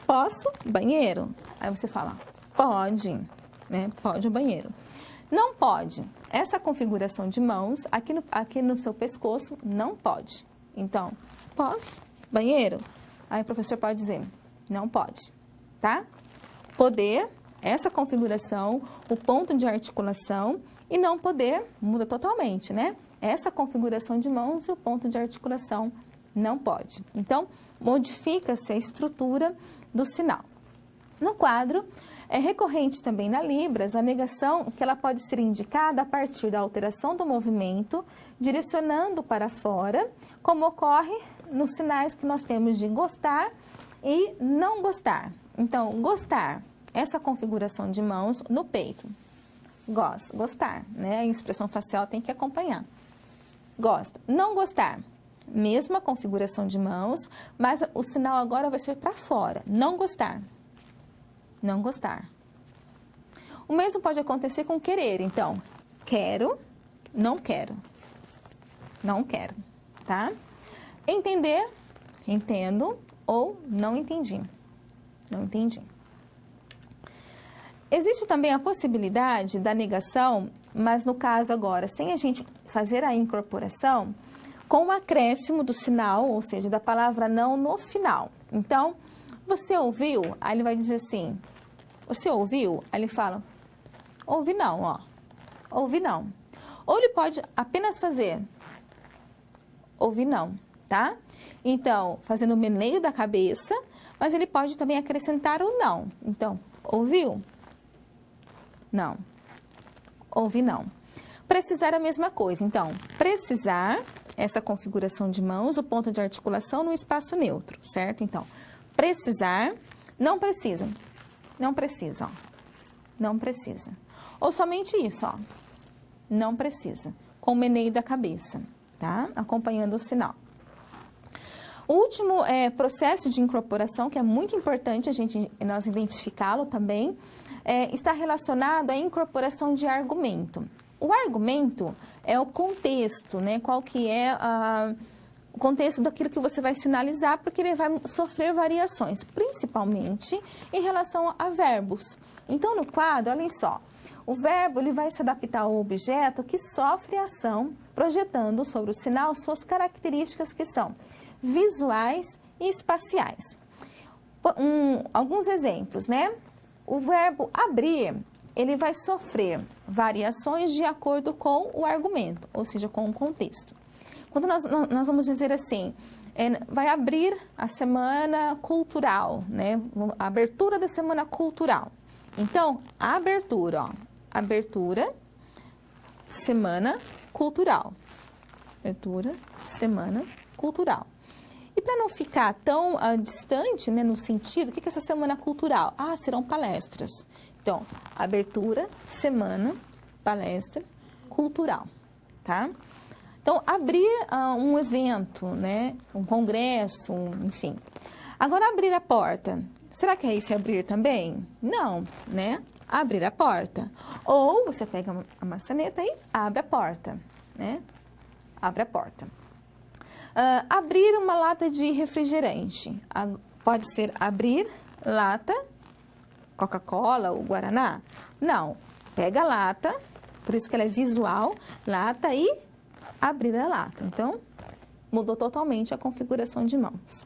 posso banheiro? Aí você fala, pode, né, pode o banheiro. Não pode, essa configuração de mãos aqui no seu pescoço não pode. Então, posso banheiro? Aí o professor pode dizer, não pode, tá? Poder, essa configuração, o ponto de articulação e não poder muda totalmente, né? Essa configuração de mãos e o ponto de articulação não pode. Então, modifica-se a estrutura do sinal. No quadro, É recorrente também na Libras a negação, que ela pode ser indicada a partir da alteração do movimento, direcionando para fora, como ocorre nos sinais que nós temos de gostar e não gostar. Então, gostar, essa configuração de mãos no peito. Gosta, gostar, né? A expressão facial tem que acompanhar. Gosta. Não gostar, mesma configuração de mãos, mas o sinal agora vai ser para fora. Não gostar. Não gostar. O mesmo pode acontecer com querer. Então, quero, não quero. Não quero, tá? Entender, entendo ou não entendi. Não entendi. Existe também a possibilidade da negação, mas no caso agora, sem a gente fazer a incorporação, com o acréscimo do sinal, ou seja, da palavra não no final. Então, você ouviu? Aí ele vai dizer assim, você ouviu? Aí ele fala, ouvi não, ó. Ouvi não. Ou ele pode apenas fazer, ouvi não, tá? Então, fazendo o meneio da cabeça, mas ele pode também acrescentar o não. Então, ouviu? Não. Ouvi não. Precisar é a mesma coisa. Então, precisar, essa configuração de mãos, o ponto de articulação no espaço neutro, certo? Então, precisar, não precisa. Não precisa, ó. Não precisa. Ou somente isso, ó. Não precisa. Com o meneio da cabeça, tá? Acompanhando o sinal. O último processo de incorporação, que é muito importante nós identificá-lo também, está relacionado à incorporação de argumento. O argumento é o contexto, né? Qual que é o contexto daquilo que você vai sinalizar, porque ele vai sofrer variações, principalmente em relação a verbos. Então, no quadro, olhem só, o verbo ele vai se adaptar ao objeto que sofre ação, projetando sobre o sinal suas características que são visuais e espaciais. Alguns exemplos, né? O verbo abrir, ele vai sofrer variações de acordo com o argumento, ou seja, com o contexto. Quando nós vamos dizer assim, vai abrir a semana cultural, né? A abertura da semana cultural. Então, a abertura, ó, abertura, semana cultural. Abertura, semana cultural. E para não ficar tão distante, né, no sentido, o que é essa semana cultural? Ah, serão palestras. Então, abertura, semana, palestra, cultural, tá? Então, abrir um evento, né, um congresso, enfim. Agora, abrir a porta. Será que é esse abrir também? Não, né? Abrir a porta. Ou você pega a maçaneta e abre a porta, né? Abre a porta. Abrir uma lata de refrigerante. Pode ser abrir lata, Coca-Cola ou Guaraná? Não. Pega a lata, por isso que ela é visual, lata e abrir a lata. Então, mudou totalmente a configuração de mãos.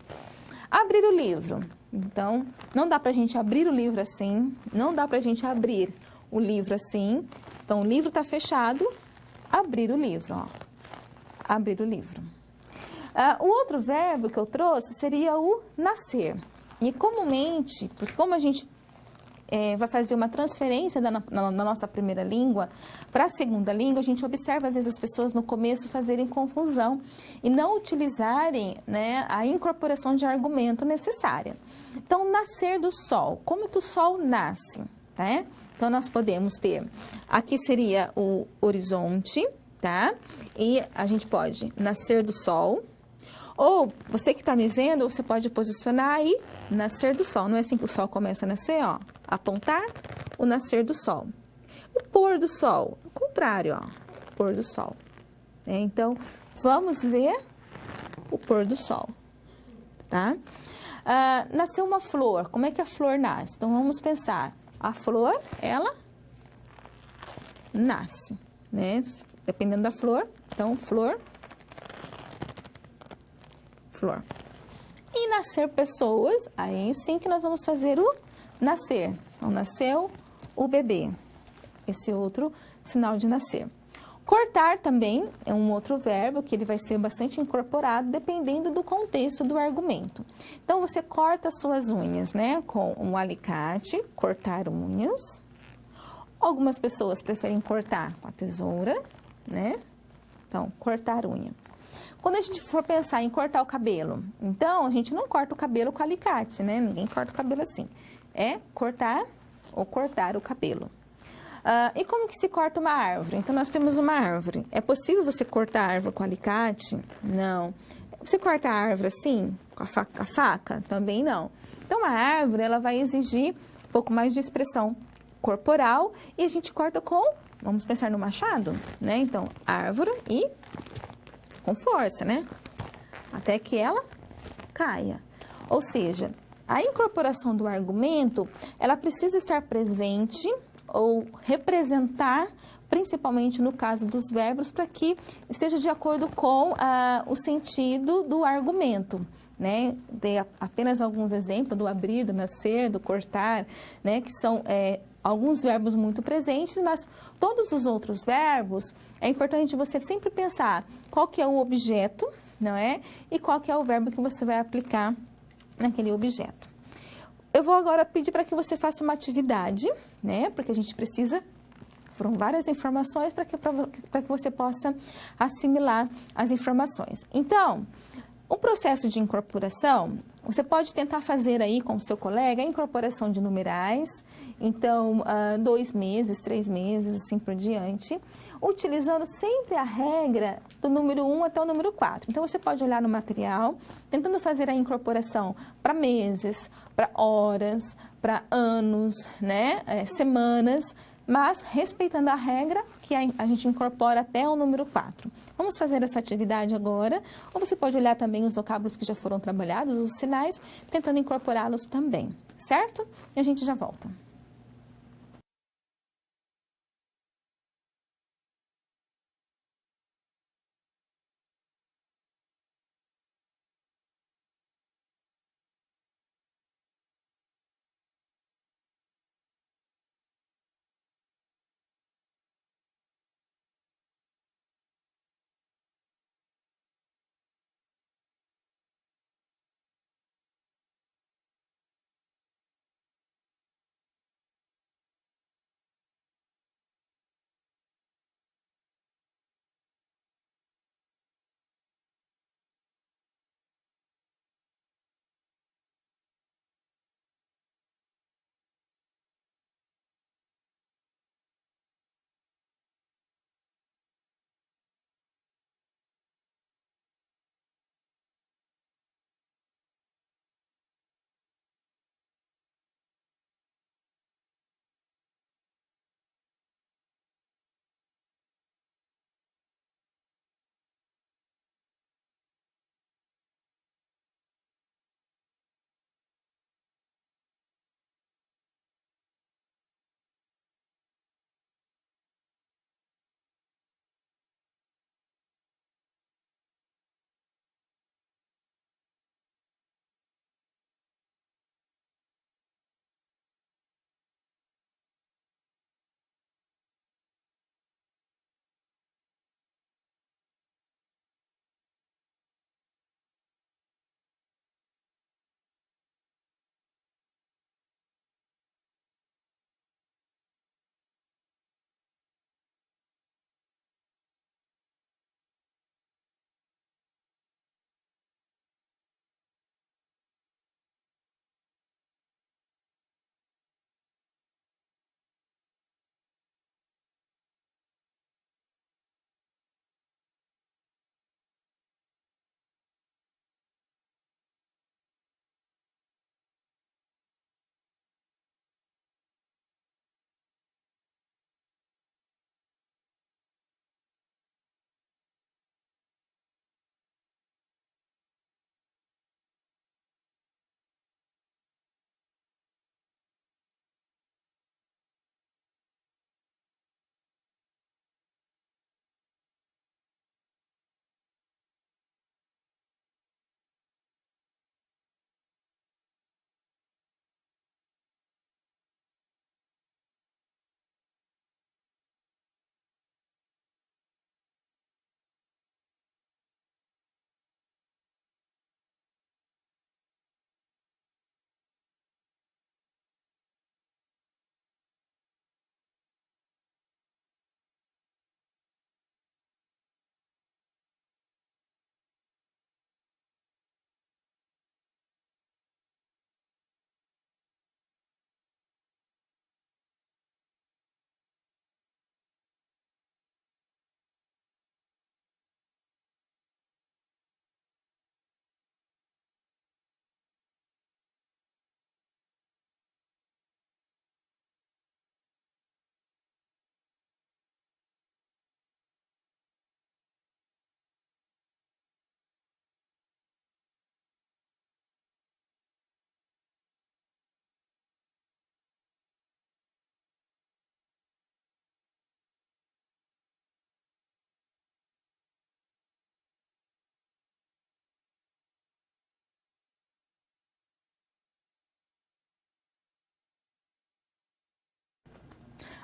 Abrir o livro. Então, não dá pra gente abrir o livro assim, não dá pra gente abrir o livro assim. Então, o livro tá fechado, abrir o livro, ó. Abrir o livro. O outro verbo que eu trouxe seria o nascer. E comumente, porque como a gente vai fazer uma transferência na nossa primeira língua para a segunda língua, a gente observa às vezes as pessoas no começo fazerem confusão e não utilizarem, né, a incorporação de argumento necessária. Então, nascer do sol. Como que o sol nasce? Né? Então, nós podemos ter, aqui seria o horizonte, tá? E a gente pode nascer do sol. Ou, você que está me vendo, você pode posicionar aí, nascer do sol. Não é assim que o sol começa a nascer, ó. Apontar o nascer do sol. O pôr do sol, o contrário, ó. Pôr do sol. Então, vamos ver o pôr do sol, tá? Nasceu uma flor. Como é que a flor nasce? Então, vamos pensar. A flor, ela nasce, né? Dependendo da flor. Então, flor. Flor. E nascer pessoas, aí sim que nós vamos fazer o nascer. Então, nasceu o bebê. Esse outro sinal de nascer. Cortar também é um outro verbo que ele vai ser bastante incorporado dependendo do contexto do argumento. Então, você corta suas unhas, né? Com um alicate, cortar unhas. Algumas pessoas preferem cortar com a tesoura, né? Então, cortar unha. Quando a gente for pensar em cortar o cabelo, então, a gente não corta o cabelo com alicate, né? Ninguém corta o cabelo assim. É cortar ou cortar o cabelo. E como que se corta uma árvore? Então, nós temos uma árvore. É possível você cortar a árvore com alicate? Não. Você corta a árvore assim, com a faca? Também não. Então, a árvore, ela vai exigir um pouco mais de expressão corporal e a gente corta com, vamos pensar no machado, né? Então, árvore e com força, né? Até que ela caia. Ou seja, a incorporação do argumento, ela precisa estar presente ou representar, principalmente no caso dos verbos, para que esteja de acordo com o sentido do argumento, né? Dei apenas alguns exemplos do abrir, do nascer, do cortar, né? Que são alguns verbos muito presentes, mas todos os outros verbos, é importante você sempre pensar qual que é o objeto, não é? E qual que é o verbo que você vai aplicar naquele objeto. Eu vou agora pedir para que você faça uma atividade, né? Porque a gente precisa, foram várias informações para que você possa assimilar as informações. Então, o processo de incorporação, você pode tentar fazer aí com o seu colega a incorporação de numerais, então, 2 meses, 3 meses, assim por diante, utilizando sempre a regra do número 1 até o número 4. Então, você pode olhar no material, tentando fazer a incorporação para meses, para horas, para anos, né, semanas, mas respeitando a regra que a gente incorpora até o número 4. Vamos fazer essa atividade agora, ou você pode olhar também os vocábulos que já foram trabalhados, os sinais, tentando incorporá-los também, certo? E a gente já volta.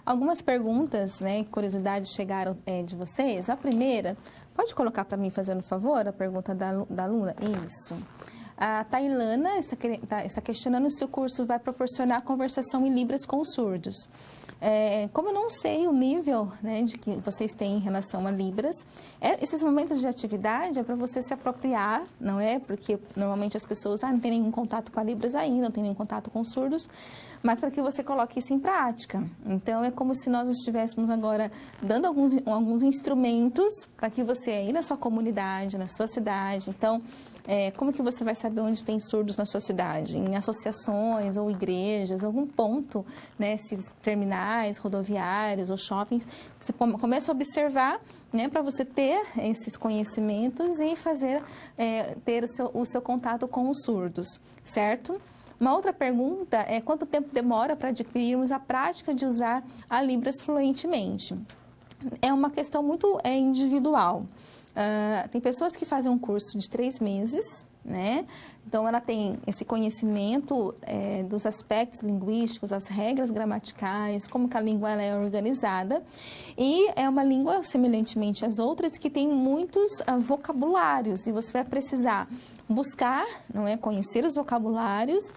Algumas perguntas, né, curiosidades chegaram de vocês. A primeira, pode colocar para mim, fazendo favor, a pergunta da aluna? Isso. A Tailana está questionando se o curso vai proporcionar conversação em Libras com os surdos. Como eu não sei o nível, né, de que vocês têm em relação a Libras, esses momentos de atividade é para você se apropriar, não é? Porque normalmente as pessoas não têm nenhum contato com a Libras ainda, não têm nenhum contato com surdos, mas para que você coloque isso em prática. Então, é como se nós estivéssemos agora dando alguns instrumentos para que você aí na sua comunidade, na sua cidade. Então, como que você vai saber onde tem surdos na sua cidade? Em associações ou igrejas, algum ponto, né, se terminais, rodoviários ou shoppings, você começa a observar, né, para você ter esses conhecimentos e ter o seu contato com os surdos, certo? Uma outra pergunta é quanto tempo demora para adquirirmos a prática de usar a Libras fluentemente? É uma questão muito individual. Tem pessoas que fazem um curso de 3 meses, né? Então, ela tem esse conhecimento dos aspectos linguísticos, as regras gramaticais, como que a língua ela é organizada. E é uma língua, semelhantemente às outras, que tem muitos vocabulários. E você vai precisar buscar, não é, conhecer os vocabulários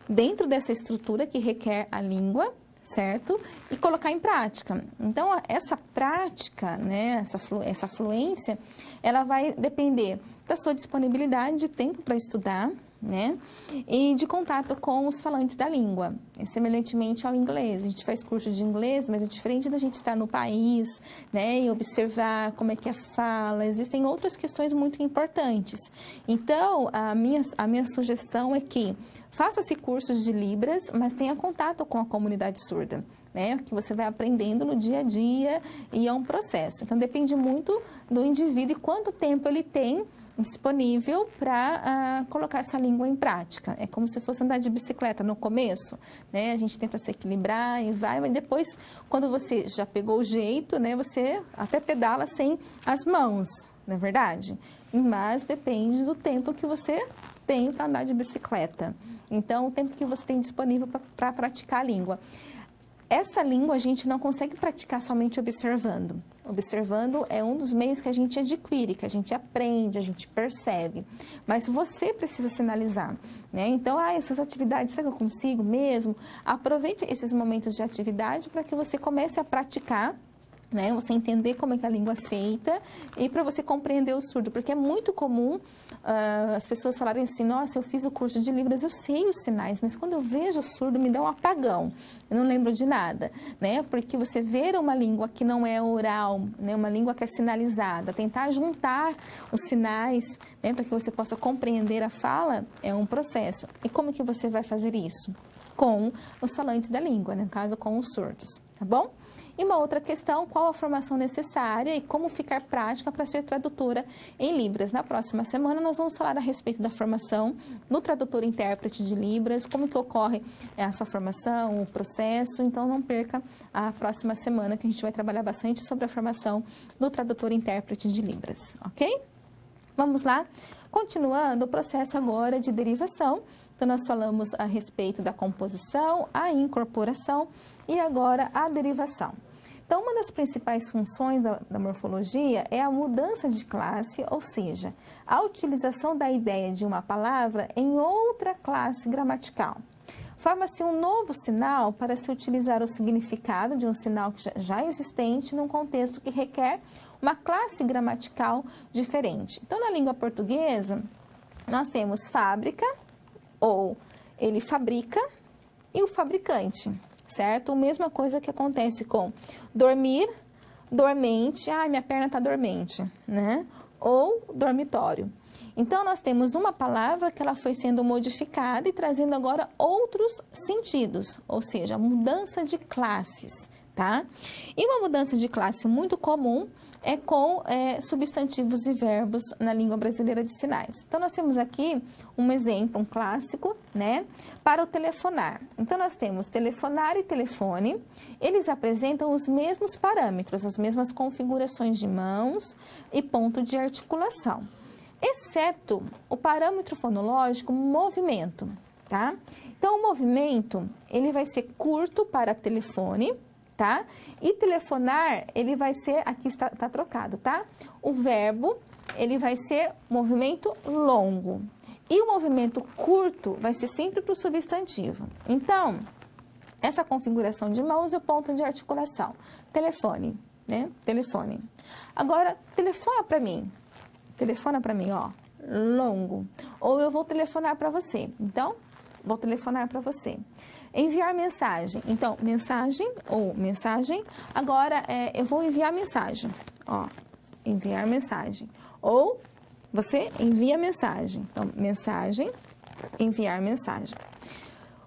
dentro dessa estrutura que requer a língua, certo? E colocar em prática. Então, essa prática, né, essa fluência, ela vai depender da sua disponibilidade de tempo para estudar, né? E de contato com os falantes da língua, semelhantemente ao inglês. A gente faz curso de inglês, mas é diferente da gente estar no país, né? E observar como é que é a fala. Existem outras questões muito importantes. Então, a minha sugestão é que faça-se cursos de Libras, mas tenha contato com a comunidade surda, né? Que você vai aprendendo no dia a dia e é um processo. Então, depende muito do indivíduo e quanto tempo ele tem disponível para colocar essa língua em prática. É como se fosse andar de bicicleta no começo, né? A gente tenta se equilibrar e vai, mas depois, quando você já pegou o jeito, né? Você até pedala sem as mãos, não é verdade? Mas depende do tempo que você tem para andar de bicicleta. Então, o tempo que você tem disponível para praticar a língua. Essa língua a gente não consegue praticar somente observando. Observando é um dos meios que a gente adquire, que a gente aprende, a gente percebe. Mas você precisa sinalizar, né? Então, essas atividades, será que eu consigo mesmo? Aproveite esses momentos de atividade para que você comece a praticar, né? Você entender como é que a língua é feita e para você compreender o surdo, porque é muito comum as pessoas falarem assim, nossa, eu fiz o curso de Libras, eu sei os sinais, mas quando eu vejo o surdo me dá um apagão, eu não lembro de nada, né? Porque você ver uma língua que não é oral, né? Uma língua que é sinalizada, tentar juntar os sinais, né? Para que você possa compreender a fala, é um processo. E como que você vai fazer isso? Com os falantes da língua, né? No caso, com os surdos, tá bom? E uma outra questão, qual a formação necessária e como ficar prática para ser tradutora em Libras? Na próxima semana, nós vamos falar a respeito da formação no tradutor-intérprete de Libras, como que ocorre a sua formação, o processo. Então, não perca a próxima semana, que a gente vai trabalhar bastante sobre a formação do tradutor-intérprete de Libras, ok? Vamos lá? Continuando o processo agora de derivação. Então, nós falamos a respeito da composição, a incorporação e agora a derivação. Então, uma das principais funções da morfologia é a mudança de classe, ou seja, a utilização da ideia de uma palavra em outra classe gramatical. Forma-se um novo sinal para se utilizar o significado de um sinal já existente num contexto que requer uma classe gramatical diferente. Então, na língua portuguesa, nós temos fábrica, ou ele fabrica, e o fabricante, certo? A mesma coisa que acontece com dormir, dormente, minha perna está dormente, né? Ou dormitório. Então, nós temos uma palavra que ela foi sendo modificada e trazendo agora outros sentidos, ou seja, mudança de classes, tá? E uma mudança de classe muito comum é com substantivos e verbos na língua brasileira de sinais. Então, nós temos aqui um exemplo, um clássico, né? Para o telefonar. Então, nós temos telefonar e telefone. Eles apresentam os mesmos parâmetros, as mesmas configurações de mãos e ponto de articulação, exceto o parâmetro fonológico movimento, tá? Então, o movimento, ele vai ser curto para telefone, tá? E telefonar, ele vai ser, aqui está trocado, tá? O verbo, ele vai ser movimento longo. E o movimento curto vai ser sempre para o substantivo. Então, essa configuração de mãos é o ponto de articulação. Telefone, né? Telefone. Agora, telefona para mim. Telefona para mim, ó. Longo. Ou eu vou telefonar para você. Então, vou telefonar para você. Enviar mensagem. Então, mensagem ou mensagem. Agora, eu vou enviar mensagem. Ó, enviar mensagem. Ou você envia mensagem. Então, mensagem, enviar mensagem.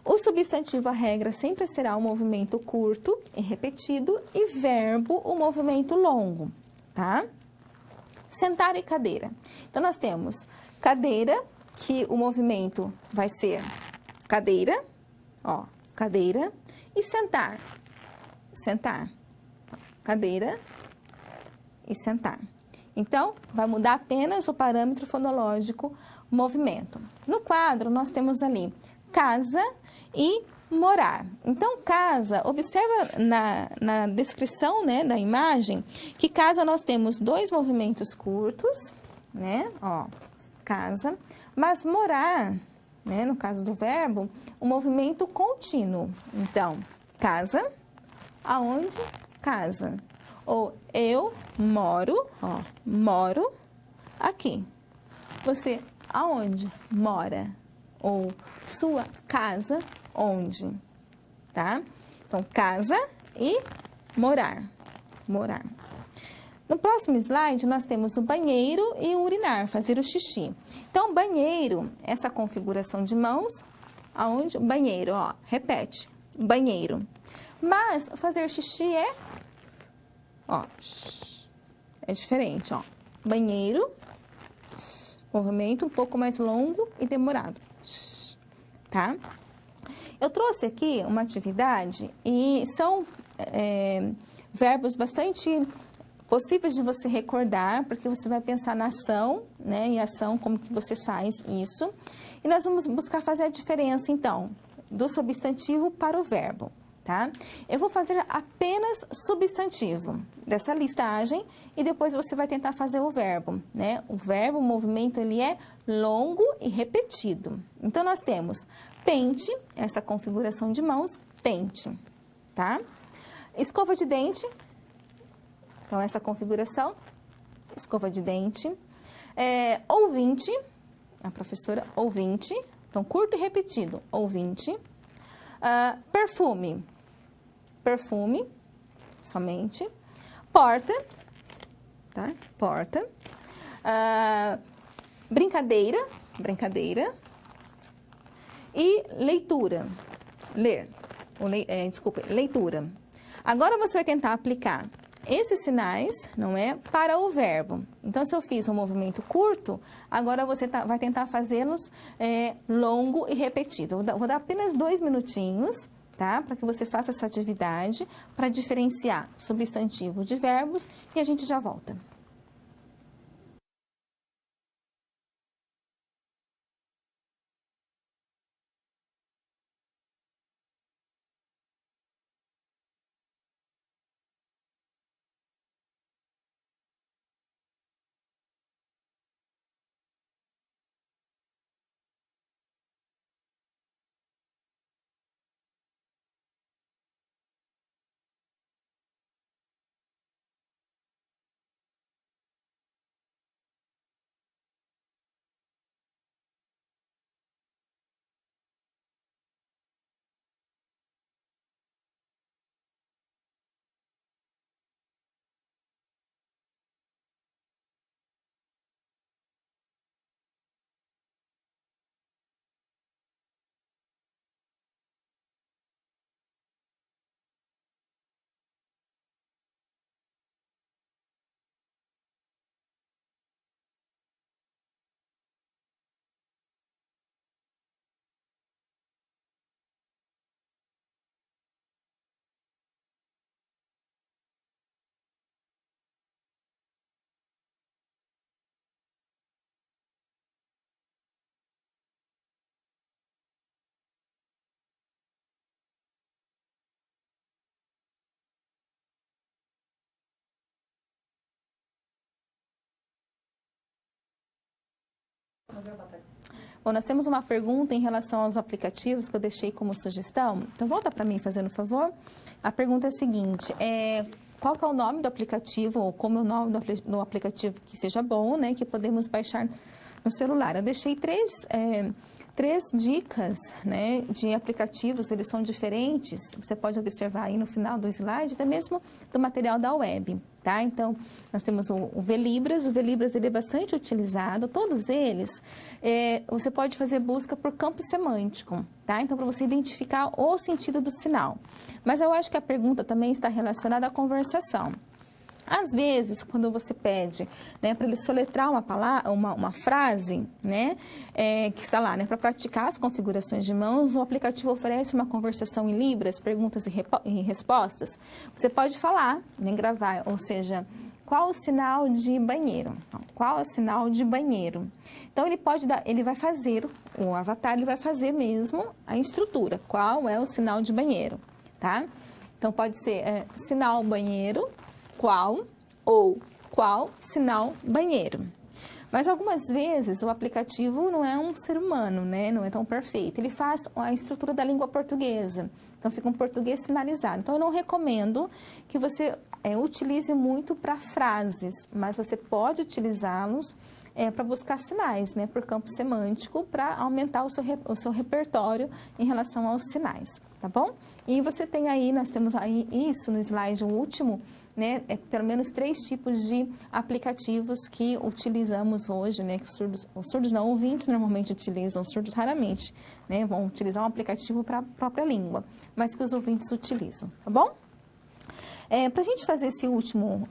O substantivo, a regra, sempre será o movimento curto e repetido e verbo, o movimento longo, tá? Sentar e cadeira. Então, nós temos cadeira, que o movimento vai ser cadeira, ó, cadeira, e sentar. Sentar. Cadeira e sentar. Então, vai mudar apenas o parâmetro fonológico, movimento. No quadro, nós temos ali casa e morar. Então, casa, observa na descrição, né, da imagem, que casa nós temos dois movimentos curtos, né, ó, casa, mas morar, né, no caso do verbo, um movimento contínuo. Então, casa, aonde? Casa. Ou eu moro, ó, moro aqui. Você aonde mora? Ou sua casa onde? Tá? Então, casa e morar. Morar. No próximo slide, nós temos o banheiro e o urinar, fazer o xixi. Então, banheiro, essa configuração de mãos, aonde? Banheiro, ó, repete, banheiro. Mas, fazer xixi é, ó, é diferente, ó. Banheiro, movimento um pouco mais longo e demorado, tá? Eu trouxe aqui uma atividade e são verbos bastante possíveis de você recordar, porque você vai pensar na ação, né? E ação, como que você faz isso. E nós vamos buscar fazer a diferença, então, do substantivo para o verbo, tá? Eu vou fazer apenas substantivo dessa listagem e depois você vai tentar fazer o verbo, né? O verbo, o movimento, ele é longo e repetido. Então, nós temos pente, essa configuração de mãos, pente, tá? Escova de dente, então essa configuração, escova de dente. Ouvinte, a professora ouvinte, então curto e repetido, ouvinte. Perfume, perfume, somente. Porta, tá? Porta. Brincadeira, brincadeira. E leitura, ler, desculpa, leitura. Agora você vai tentar aplicar esses sinais, não é, para o verbo. Então, se eu fiz um movimento curto, agora você vai tentar fazê-los longo e repetido. Vou dar apenas 2 minutinhos, tá, para que você faça essa atividade para diferenciar substantivo de verbos e a gente já volta. Bom, nós temos uma pergunta em relação aos aplicativos que eu deixei como sugestão. Então, volta para mim, fazendo favor. A pergunta é a seguinte, qual que é o nome do aplicativo, ou como é o nome do aplicativo que seja bom, né, que podemos baixar no celular? Eu deixei três dicas, né, de aplicativos, eles são diferentes, você pode observar aí no final do slide, até mesmo do material da web, tá? Então, nós temos o VLibras ele é bastante utilizado, todos eles, você pode fazer busca por campo semântico, tá? Então, para você identificar o sentido do sinal. Mas eu acho que a pergunta também está relacionada à conversação. Às vezes, quando você pede, né, para ele soletrar uma palavra, uma frase, né, que está lá, né, para praticar as configurações de mãos, o aplicativo oferece uma conversação em Libras, perguntas e respostas. Você pode falar, né, gravar, ou seja, qual o sinal de banheiro? Qual é o sinal de banheiro? Então, ele vai fazer, o avatar, ele vai fazer mesmo a estrutura. Qual é o sinal de banheiro, tá? Então, pode ser sinal banheiro, qual ou qual sinal banheiro. Mas algumas vezes o aplicativo não é um ser humano, né? Não é tão perfeito. Ele faz a estrutura da língua portuguesa. Então fica um português sinalizado. Então eu não recomendo que você utilize muito para frases, mas você pode utilizá-los para buscar sinais, né? Por campo semântico, para aumentar o seu repertório em relação aos sinais, tá bom? E você tem aí, nós temos aí isso no slide último, né, pelo menos 3 tipos de aplicativos que utilizamos hoje, né, que os surdos não ouvintes normalmente utilizam, os surdos raramente, né, vão utilizar um aplicativo para a própria língua, mas que os ouvintes utilizam, tá bom? Para a gente fazer esse último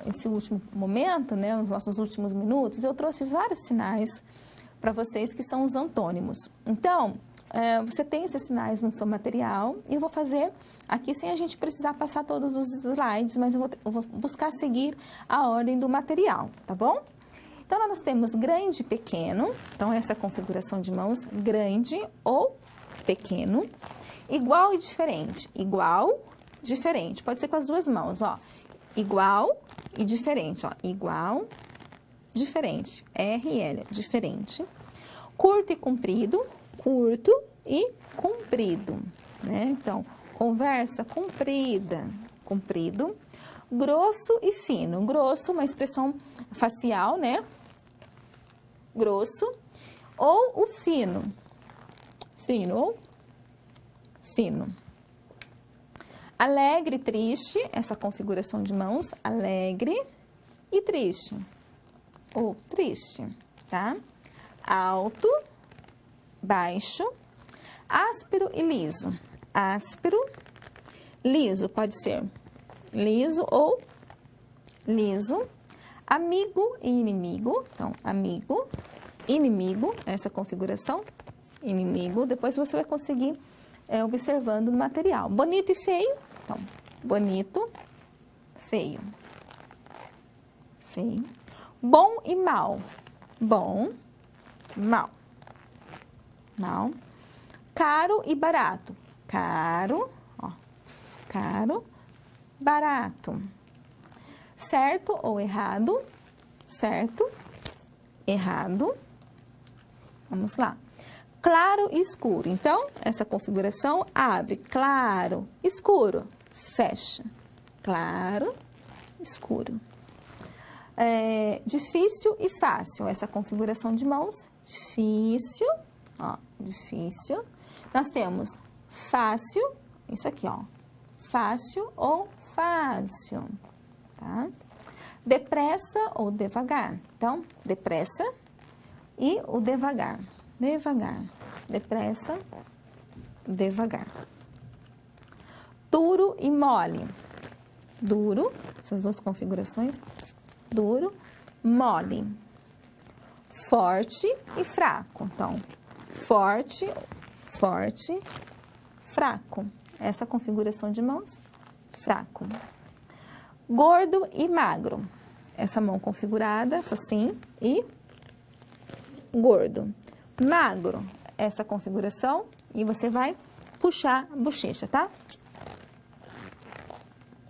momento, né, os nossos últimos minutos, eu trouxe vários sinais para vocês que são os antônimos. Então, você tem esses sinais no seu material e eu vou fazer aqui sem a gente precisar passar todos os slides, mas eu vou buscar seguir a ordem do material, tá bom? Então, nós temos grande e pequeno, então essa é a configuração de mãos, grande ou pequeno, igual e diferente, igual, diferente, pode ser com as duas mãos, ó, igual e diferente, ó, igual, diferente, RL, diferente, curto e comprido, curto e comprido, né? Então, conversa comprida, comprido, grosso e fino. Grosso, uma expressão facial, né? Grosso. Ou o fino. Fino ou fino. Alegre e triste, essa configuração de mãos, alegre e triste. Ou triste, tá? Alto, baixo, áspero e liso. Áspero, liso, pode ser liso ou liso. Amigo e inimigo, então, amigo, inimigo, essa configuração, inimigo. Depois você vai conseguir observando no material. Bonito e feio, então, bonito, feio, feio. Bom e mal, bom, mal. Mal. Caro e barato. Caro, ó, caro, barato. Certo ou errado? Certo, errado. Vamos lá. Claro e escuro. Então, essa configuração abre claro, escuro, fecha. Claro, escuro. Difícil e fácil. Essa configuração de mãos, difícil. Ó, difícil. Nós temos fácil, isso aqui, ó. Fácil ou fácil, tá? Depressa ou devagar. Então, depressa e o devagar. Devagar. Depressa, devagar. Duro e mole. Duro, essas duas configurações. Duro, mole. Forte e fraco. Então, forte, forte, fraco. Essa configuração de mãos, fraco. Gordo e magro. Essa mão configurada, essa assim, e gordo. Magro, essa configuração, e você vai puxar a bochecha, tá?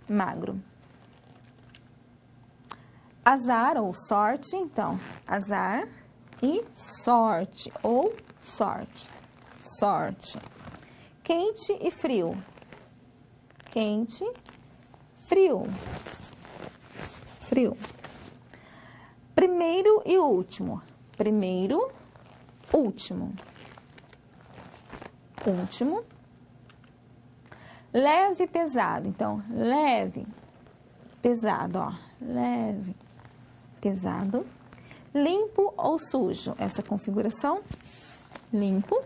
Magro. Azar ou sorte, então, azar e sorte ou sorte. Sorte. Quente e frio. Quente, frio. Frio. Primeiro e último. Primeiro, último. Último. Leve e pesado. Então, leve, pesado, ó. Leve, pesado. Limpo ou sujo? Essa configuração. Limpo,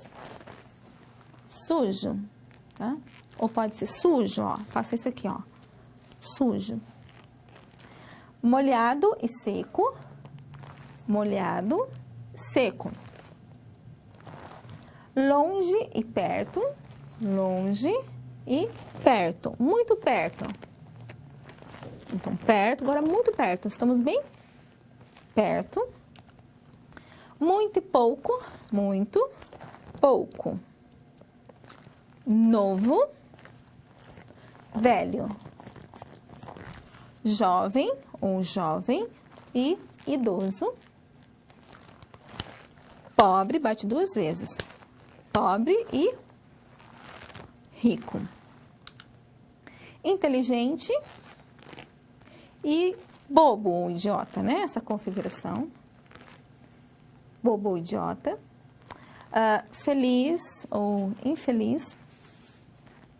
sujo, tá? Ou pode ser sujo, ó. Faça isso aqui, ó. Sujo. Molhado e seco. Molhado, seco. Longe e perto. Longe e perto. Muito perto. Então, perto, agora muito perto. Estamos bem perto. Muito e pouco. Muito, pouco. Novo, velho. Jovem ou jovem e idoso. Pobre, bate 2 vezes. Pobre e rico. Inteligente e bobo ou idiota, né? Essa configuração. Bobo ou idiota. Feliz ou infeliz.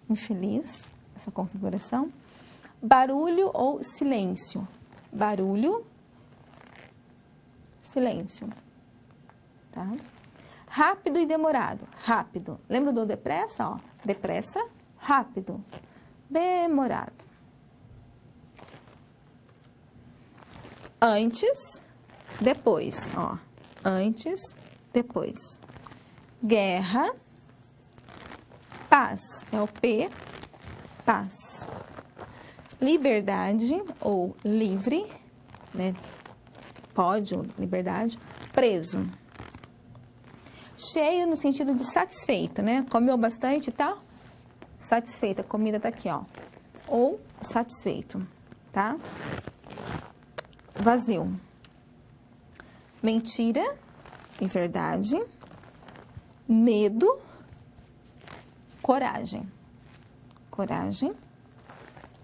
Infeliz, essa configuração. Barulho ou silêncio. Barulho, silêncio. Tá? Rápido e demorado. Rápido. Lembra do depressa? Ó, depressa, rápido. Demorado. Antes, depois. Ó, antes, depois. Guerra, paz. É o P, paz. Liberdade ou livre, né? Pode ou liberdade. Preso. Cheio no sentido de satisfeito, né? Comeu bastante e tal? Satisfeito. A comida tá aqui, ó. Ou satisfeito, tá? Vazio. Mentira e verdade. Medo. Coragem. Coragem.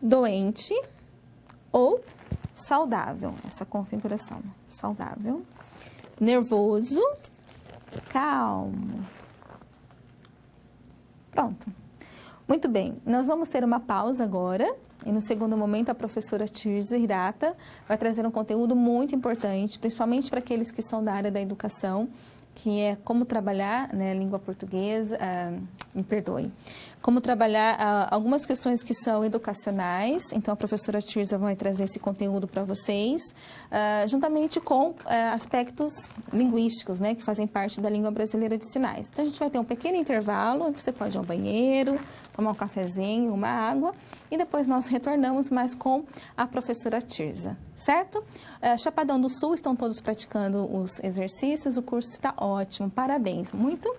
Doente ou saudável. Essa configuração. Saudável. Nervoso. Calmo. Pronto. Muito bem, nós vamos ter uma pausa agora e no segundo momento a professora Tirza Hirata vai trazer um conteúdo muito importante, principalmente para aqueles que são da área da educação, que é como trabalhar, né, a língua portuguesa, me perdoem, como trabalhar algumas questões que são educacionais. Então, a professora Tirza vai trazer esse conteúdo para vocês, juntamente com aspectos linguísticos, né, que fazem parte da língua brasileira de sinais. Então, a gente vai ter um pequeno intervalo, você pode ir ao banheiro, tomar um cafezinho, uma água, e depois nós retornamos mais com a professora Tirza, certo? Chapadão do Sul, estão todos praticando os exercícios, o curso está ótimo, parabéns, muito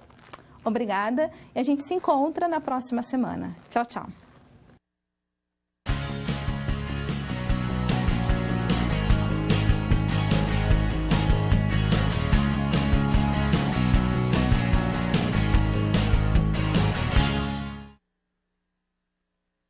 obrigada, e a gente se encontra na próxima semana. Tchau, tchau.